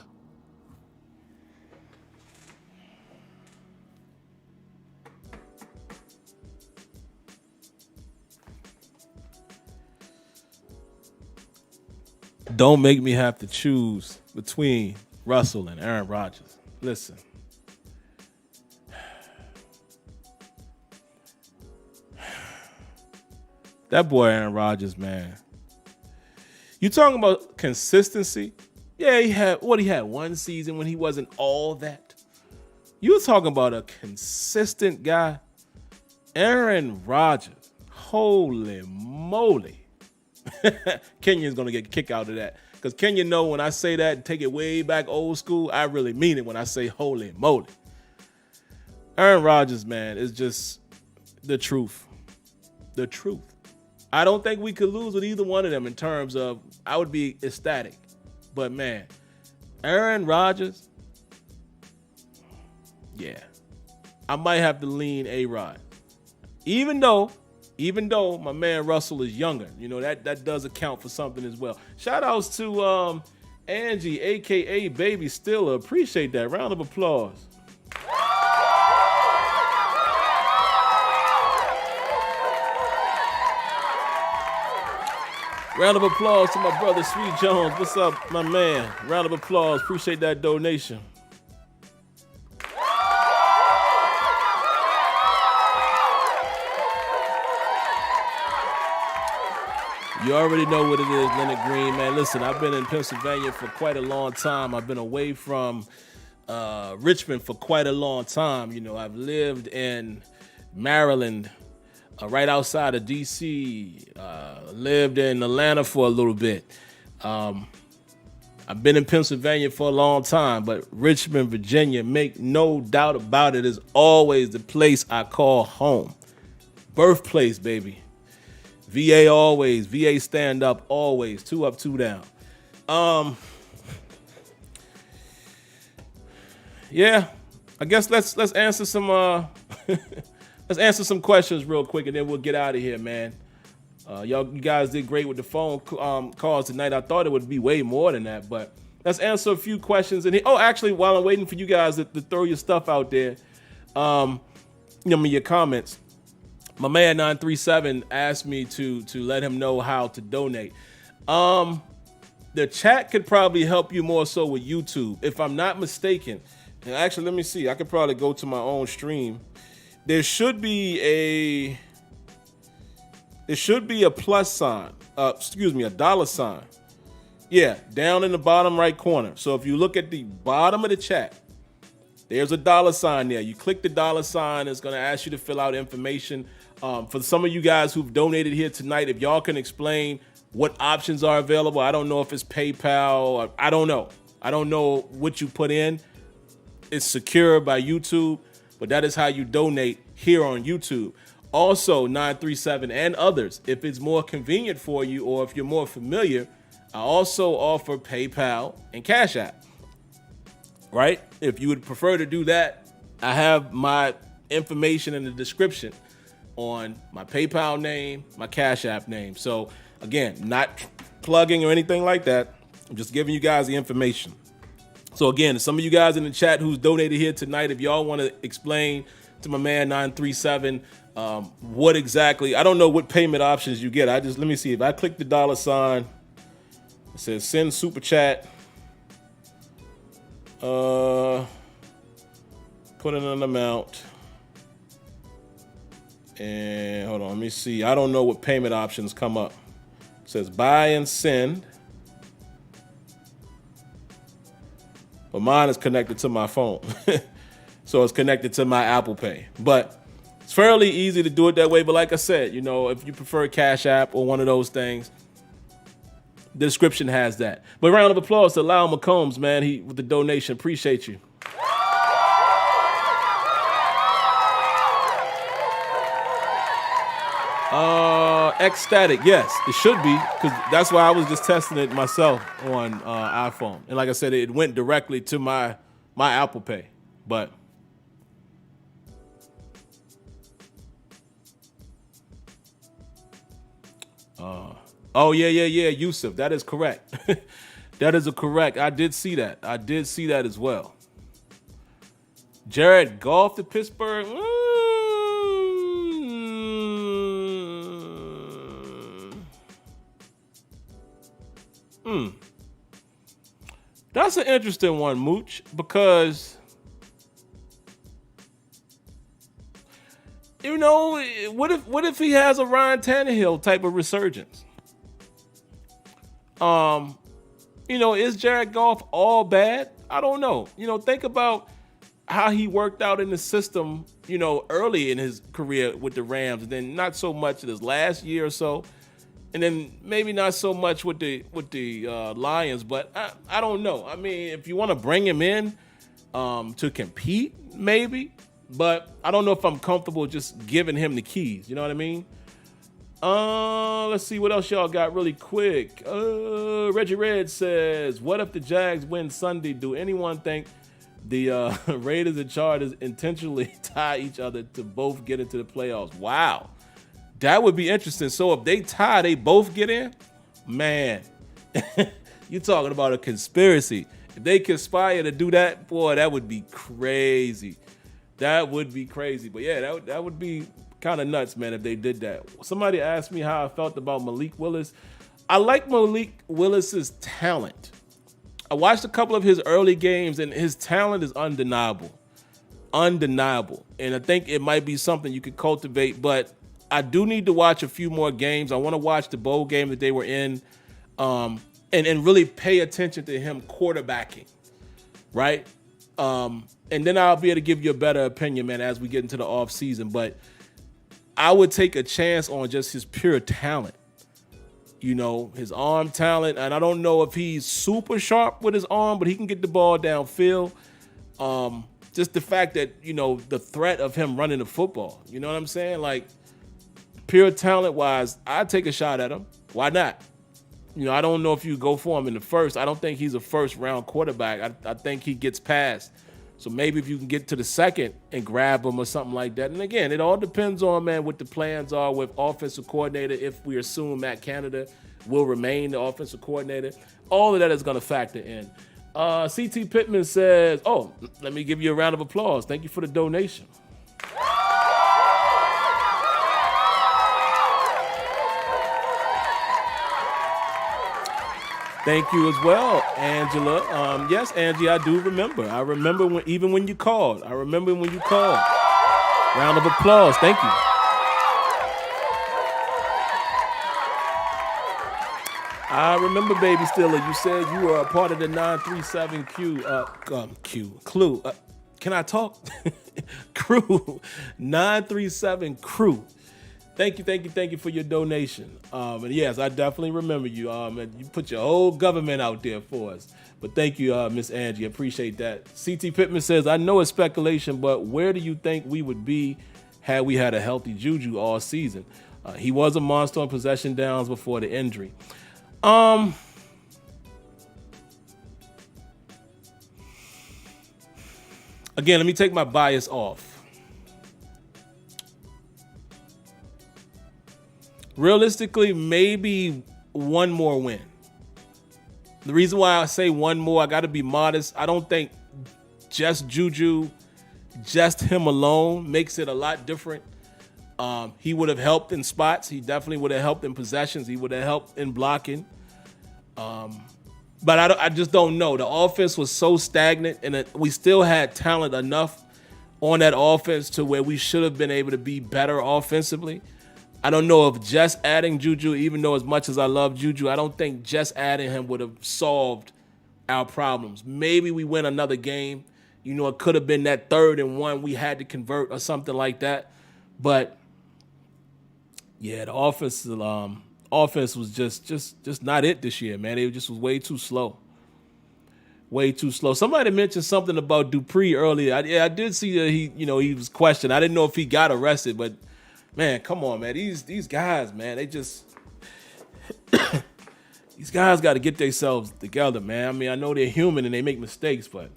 Don't make me have to choose between Russell and Aaron Rodgers. Listen. That boy Aaron Rodgers, man. You talking about consistency? Yeah, he had one season when he wasn't all that. You talking about a consistent guy? Aaron Rodgers. Holy moly. Kenya's going to get a kick out of that. Because Kenya know when I say that and take it way back old school, I really mean it when I say holy moly. Aaron Rodgers, man, is just the truth. The truth. I don't think we could lose with either one of them in terms of I would be ecstatic. But, man, Aaron Rodgers, yeah, I might have to lean A-Rod. Even though my man Russell is younger, you know, that does account for something as well. Shout outs to Angie, a.k.a. Baby Steeler. Appreciate that. Round of applause. Round of applause to my brother Sweet Jones. What's up, my man? Round of applause. Appreciate that donation. You already know what it is, Leonard Green, man. Listen, I've been in Pennsylvania for quite a long time. I've been away from Richmond for quite a long time. You know, I've lived in Maryland, right outside of D.C., lived in Atlanta for a little bit. I've been in Pennsylvania for a long time, but Richmond, Virginia, make no doubt about it, is always the place I call home. Birthplace, baby. VA always. VA stand up always. 2 up, 2 down. Yeah, I guess let's answer some let's answer some questions real quick, and then we'll get out of here, man. You guys did great with the phone calls tonight. I thought it would be way more than that, but let's answer a few questions. And actually, while I'm waiting for you guys to throw your stuff out there, your comments. My man 937 asked me to let him know how to donate. The chat could probably help you more so with YouTube, if I'm not mistaken. And actually, let me see. I could probably go to my own stream. There should be a plus sign. A dollar sign. Yeah, down in the bottom right corner. So if you look at the bottom of the chat, there's a dollar sign there. You click the dollar sign. It's going to ask you to fill out information. For some of you guys who've donated here tonight, if y'all can explain what options are available. I don't know if it's PayPal. I don't know. I don't know what you put in. It's secure by YouTube, but that is how you donate here on YouTube. Also, 937 and others, if it's more convenient for you or if you're more familiar, I also offer PayPal and Cash App. Right? If you would prefer to do that, I have my information in the description on my PayPal name, my Cash App name. So again, not plugging or anything like that. I'm just giving you guys the information. So again, some of you guys in the chat who's donated here tonight, if y'all want to explain to my man 937 what exactly, I don't know what payment options you get. Let me see. If I click the dollar sign, it says send super chat. Put in an amount. And hold on, let me see. I don't know what payment options come up. It says buy and send. But mine is connected to my phone. So it's connected to my Apple Pay. But It's fairly easy to do it that way, but like I said, if you prefer Cash App or one of those things, the description has that. But round of applause to Lyle McCombs, man, with the donation. Appreciate you. Ecstatic, yes, it should be, because that's why I was just testing it myself on iPhone. And like I said, it went directly to my Apple Pay. But yeah, Yusuf, that is correct. That is correct. I did see that. As well. Jared Goff to Pittsburgh. That's an interesting one, Mooch, because what if he has a Ryan Tannehill type of resurgence? Is Jared Goff all bad? I don't know. Think about how he worked out in the system, early in his career with the Rams, and then not so much in his last year or so. And then maybe not so much with the Lions, but I don't know. I mean, if you want to bring him in to compete, maybe. But I don't know if I'm comfortable just giving him the keys. You know what I mean? Let's see what else y'all got really quick. Reggie Red says, what if the Jags win Sunday? Do anyone think the Raiders and Chargers intentionally tie each other to both get into the playoffs? Wow. That would be interesting. So if they tie, they both get in? Man, you're talking about a conspiracy. If they conspire to do that, boy, that would be crazy. But yeah, that would be kind of nuts, man, if they did that. Somebody asked me how I felt about Malik Willis. I like Malik Willis's talent. I watched a couple of his early games, and his talent is undeniable. And I think it might be something you could cultivate, but I do need to watch a few more games. I want to watch the bowl game that they were in, and really pay attention to him quarterbacking, right? And then I'll be able to give you a better opinion, man, as we get into the off season. But I would take a chance on just his pure talent, his arm talent. And I don't know if he's super sharp with his arm, but he can get the ball downfield. Just the fact that, the threat of him running the football, you know what I'm saying? Like, pure talent-wise, I'd take a shot at him. Why not? I don't know if you go for him in the first. I don't think he's a first-round quarterback. I think he gets past. So maybe if you can get to the second and grab him or something like that. And again, it all depends on, man, what the plans are with offensive coordinator. If we assume Matt Canada will remain the offensive coordinator, all of that is going to factor in. CT Pittman says, let me give you a round of applause. Thank you for the donation. Thank you as well, Angela. Yes, Angie, I do remember. I remember when you called. Round of applause. Thank you. I remember, Baby Steeler. You said you were a part of the 937 Clue. Can I talk? Crew. 937 Crew. Thank you for your donation. And yes, I definitely remember you. And you put your whole government out there for us. But thank you, Miss Angie. Appreciate that. CT Pittman says, I know it's speculation, but where do you think we would be had we had a healthy Juju all season? He was a monster on possession downs before the injury. Again, let me take my bias off. Realistically, maybe one more win. The reason why I say one more, I got to be modest. I don't think just Juju, just him alone makes it a lot different. He would have helped in spots. He definitely would have helped in possessions. He would have helped in blocking. But I just don't know. The offense was so stagnant, and we still had talent enough on that offense to where we should have been able to be better offensively. I don't know if just adding Juju, even though as much as I love Juju, I don't think just adding him would have solved our problems. Maybe we win another game. It could have been that 3rd and 1 we had to convert or something like that. But yeah, the offense was just not it this year, man. It just was way too slow. Way too slow. Somebody mentioned something about Dupree earlier. I did see that he was questioned. I didn't know if he got arrested, but man, come on, man. These guys, man, they just these guys got to get themselves together, man. I mean, I know they're human and they make mistakes, but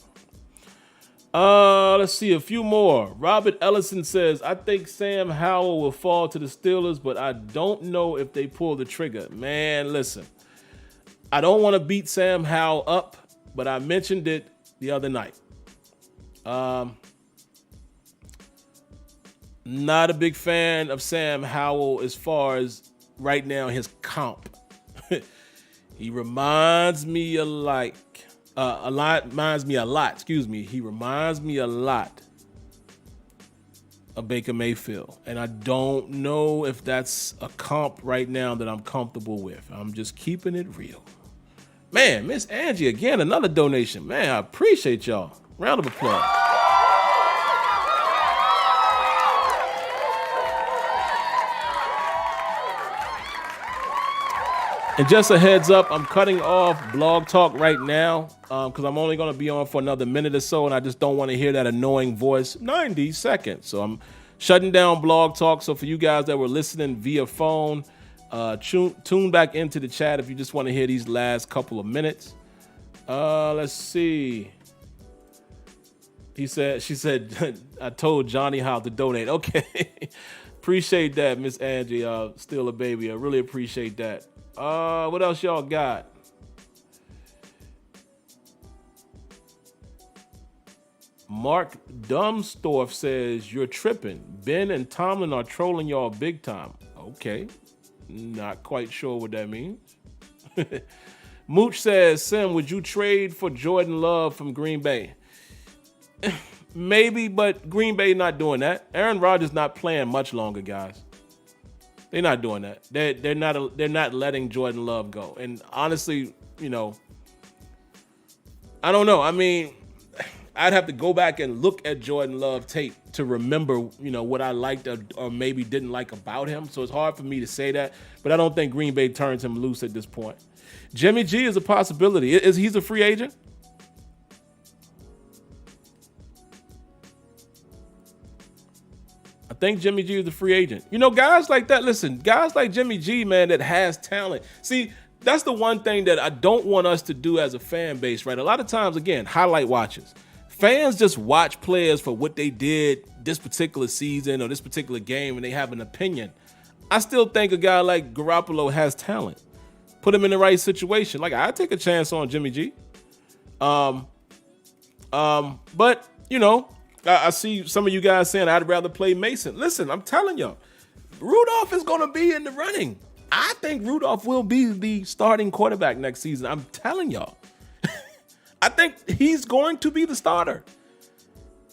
let's see a few more. Robert Ellison says, I think Sam Howell will fall to the Steelers, but I don't know if they pull the trigger. Man, listen, I don't want to beat Sam Howell up, but I mentioned it the other night. Not a big fan of Sam Howell as far as right now his comp. He reminds me a lot. Excuse me. He reminds me a lot of Baker Mayfield, and I don't know if that's a comp right now that I'm comfortable with. I'm just keeping it real. Man, Miss Angie, again, another donation. Man, I appreciate y'all. Round of applause. And just a heads up, I'm cutting off Blog Talk right now because I'm only going to be on for another minute or so, and I just don't want to hear that annoying voice 90 seconds. So I'm shutting down Blog Talk. So for you guys that were listening via phone, tune back into the chat if you just want to hear these last couple of minutes. Let's see. She said, I told Johnny how to donate. Okay. Appreciate that, Miss Angie. Still a baby. I really appreciate that. What else y'all got? Mark Dumstorff says, you're tripping. Ben and Tomlin are trolling y'all big time. Okay. Not quite sure what that means. Mooch says, Sim, would you trade for Jordan Love from Green Bay? Maybe, but Green Bay not doing that. Aaron Rodgers not playing much longer, guys. They're not doing that. They're not letting Jordan Love go. And honestly, I don't know. I mean, I'd have to go back and look at Jordan Love tape to remember, what I liked or maybe didn't like about him. So it's hard for me to say that. But I don't think Green Bay turns him loose at this point. Jimmy G is a possibility. He's a free agent? I think Jimmy G is a free agent. Guys like that, listen, guys like Jimmy G, man, that has talent. See, that's the one thing that I don't want us to do as a fan base, right? A lot of times, again, highlight watches. Fans just watch players for what they did this particular season or this particular game, and they have an opinion. I still think a guy like Garoppolo has talent. Put him in the right situation. Like, I'd take a chance on Jimmy G. But, I see some of you guys saying I'd rather play Mason. Listen, I'm telling y'all, Rudolph is going to be in the running. I think Rudolph will be the starting quarterback next season. I'm telling y'all. I think he's going to be the starter.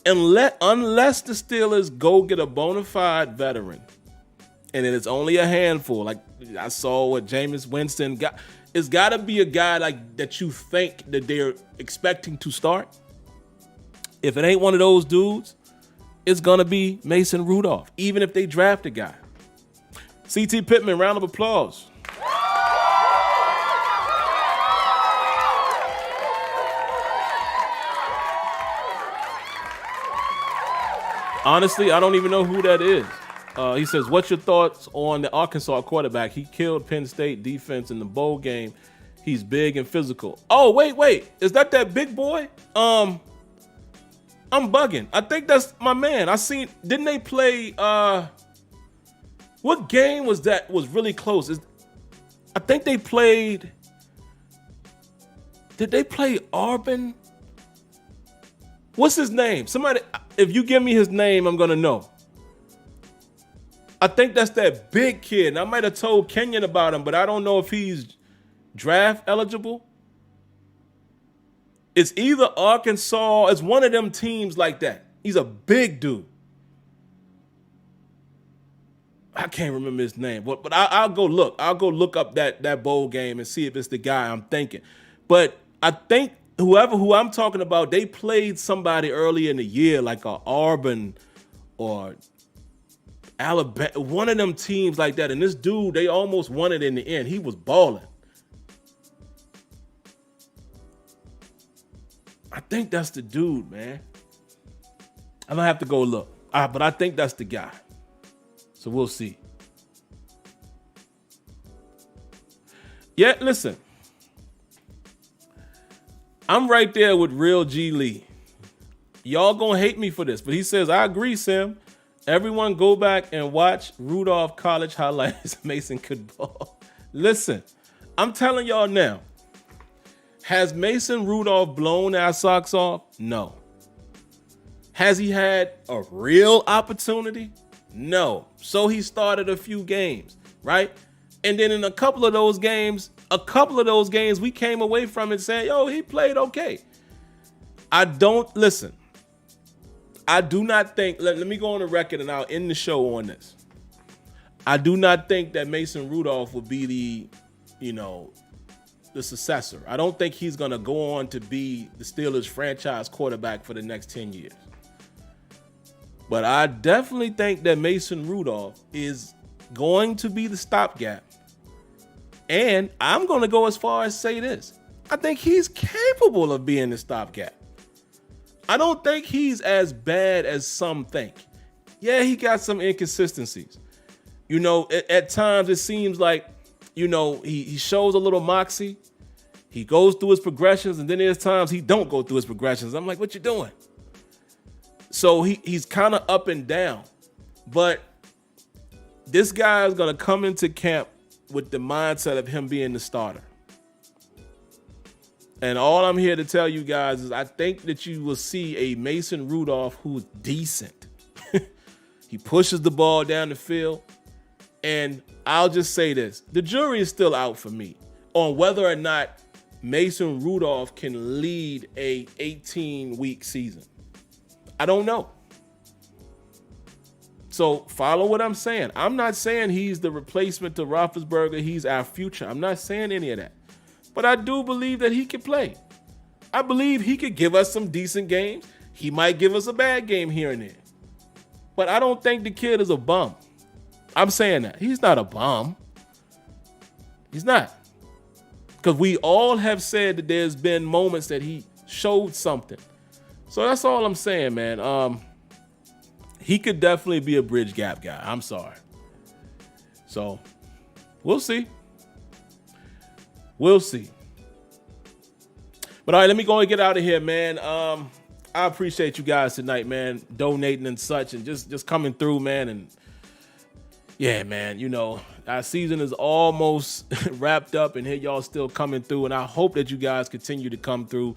Unless the Steelers go get a bona fide veteran, and it is only a handful. Like I saw what Jameis Winston got. It's got to be a guy like that you think that they're expecting to start. If it ain't one of those dudes, it's going to be Mason Rudolph, even if they draft a guy. C.T. Pittman, round of applause. Honestly, I don't even know who that is. He says, what's your thoughts on the Arkansas quarterback? He killed Penn State defense in the bowl game. He's big and physical. Oh, wait. Is that big boy? I'm bugging. I think that's my man. Didn't they play, what game was that was really close? I think they played, did they play Auburn? What's his name? Somebody, if you give me his name, I'm going to know. I think that's that big kid. And I might have told Kenyon about him, but I don't know if he's draft eligible. It's either Arkansas. It's one of them teams like that. He's a big dude. I can't remember his name, but I'll go look. I'll go look up that bowl game and see if it's the guy I'm thinking. But I think who I'm talking about, they played somebody early in the year, like a Auburn or Alabama, one of them teams like that. And this dude, they almost won it in the end. He was balling. I think that's the dude, man. I'm gonna have to go look. But I think that's the guy. So we'll see. Yeah, listen. I'm right there with Real G Lee. Y'all gonna hate me for this, but he says, I agree, Sim. Everyone go back and watch Rudolph College highlights. Mason could ball. Listen, I'm telling y'all now. Has Mason Rudolph blown our socks off? No. Has he had a real opportunity? No. So he started a few games, right? And then in a couple of those games, we came away from it saying, yo, he played okay. I do not think, let me go on the record and I'll end the show on this. I do not think that Mason Rudolph will be the successor. I don't think he's going to go on to be the Steelers franchise quarterback for the next 10 years. But I definitely think that Mason Rudolph is going to be the stopgap. And I'm going to go as far as say this. I think he's capable of being the stopgap. I don't think he's as bad as some think. Yeah, he got some inconsistencies. At times it seems like, he shows a little moxie. He goes through his progressions, and then there's times he don't go through his progressions. I'm like, what you doing? So he's kind of up and down. But this guy is going to come into camp with the mindset of him being the starter. And all I'm here to tell you guys is I think that you will see a Mason Rudolph who's decent. He pushes the ball down the field. And I'll just say this. The jury is still out for me on whether or not Mason Rudolph can lead a 18-week season. I don't know. So follow what I'm saying. I'm not saying he's the replacement to Roethlisberger. He's our future. I'm not saying any of that. But I do believe that he can play. I believe he could give us some decent games. He might give us a bad game here and there. But I don't think the kid is a bum. I'm saying that. He's not a bum. He's not. Because we all have said that there's been moments that he showed something. So that's all I'm saying, man. He could definitely be a bridge gap guy. I'm sorry. So we'll see. We'll see. But all right, let me go and get out of here, man. I appreciate you guys tonight, man, donating and such and just coming through, man. And yeah, man, our season is almost wrapped up and here y'all still coming through. And I hope that you guys continue to come through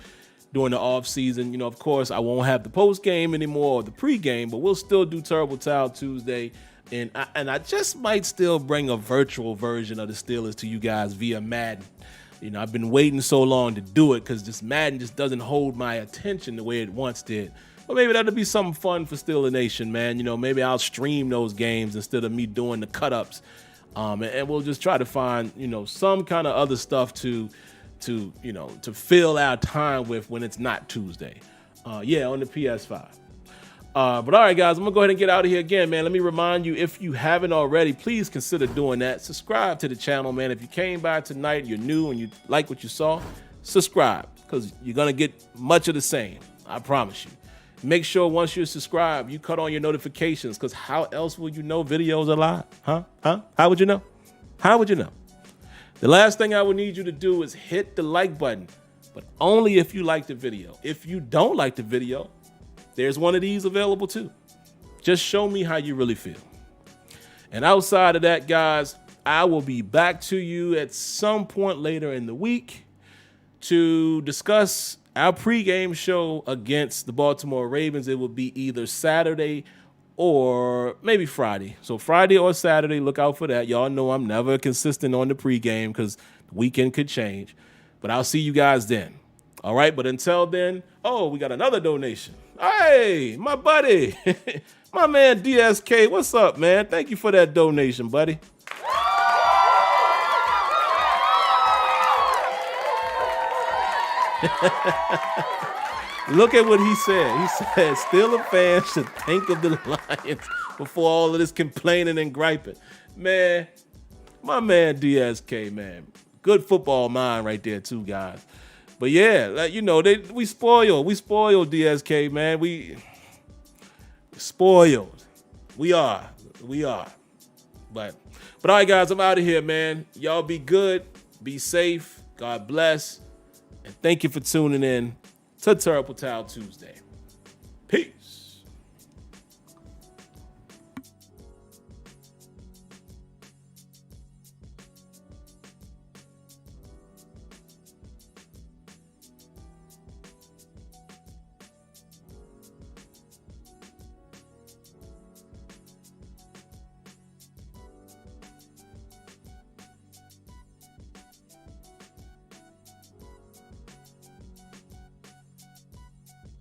during the off season. Of course, I won't have the post game anymore or the pregame, but we'll still do Terrible Towel Tuesday. And I just might still bring a virtual version of the Steelers to you guys via Madden. I've been waiting so long to do it because this Madden just doesn't hold my attention the way it once did. But maybe that'll be something fun for SteelersNation, man. Maybe I'll stream those games instead of me doing the cut-ups. And we'll just try to find, some kind of other stuff to fill our time with when it's not Tuesday. On the PS5. But all right, guys, I'm going to go ahead and get out of here again, man. Let me remind you, if you haven't already, please consider doing that. Subscribe to the channel, man. If you came by tonight, you're new, and you like what you saw, subscribe because you're going to get much of the same. I promise you. Make sure once you're subscribed, you cut on your notifications because how else will you know videos are live? Huh? How would you know? How would you know? The last thing I would need you to do is hit the like button, but only if you like the video. If you don't like the video, there's one of these available too. Just show me how you really feel. And outside of that, guys, I will be back to you at some point later in the week to discuss our pregame show against the Baltimore Ravens. It will be either Saturday or maybe Friday. So Friday or Saturday, look out for that. Y'all know I'm never consistent on the pregame because the weekend could change. But I'll see you guys then. All right, but until then, we got another donation. Hey, my buddy, my man DSK, what's up, man? Thank you for that donation, buddy. Look at what he said. He said, Steelers fans should think of the Lions before all of this complaining and griping. Man, my man DSK, man. Good football mind right there, too, guys. But yeah, like, you know, we spoiled DSK, man. We spoiled. We are. But all right, guys, I'm out of here, man. Y'all be good. Be safe. God bless. And thank you for tuning in to Turtle Towel Tuesday.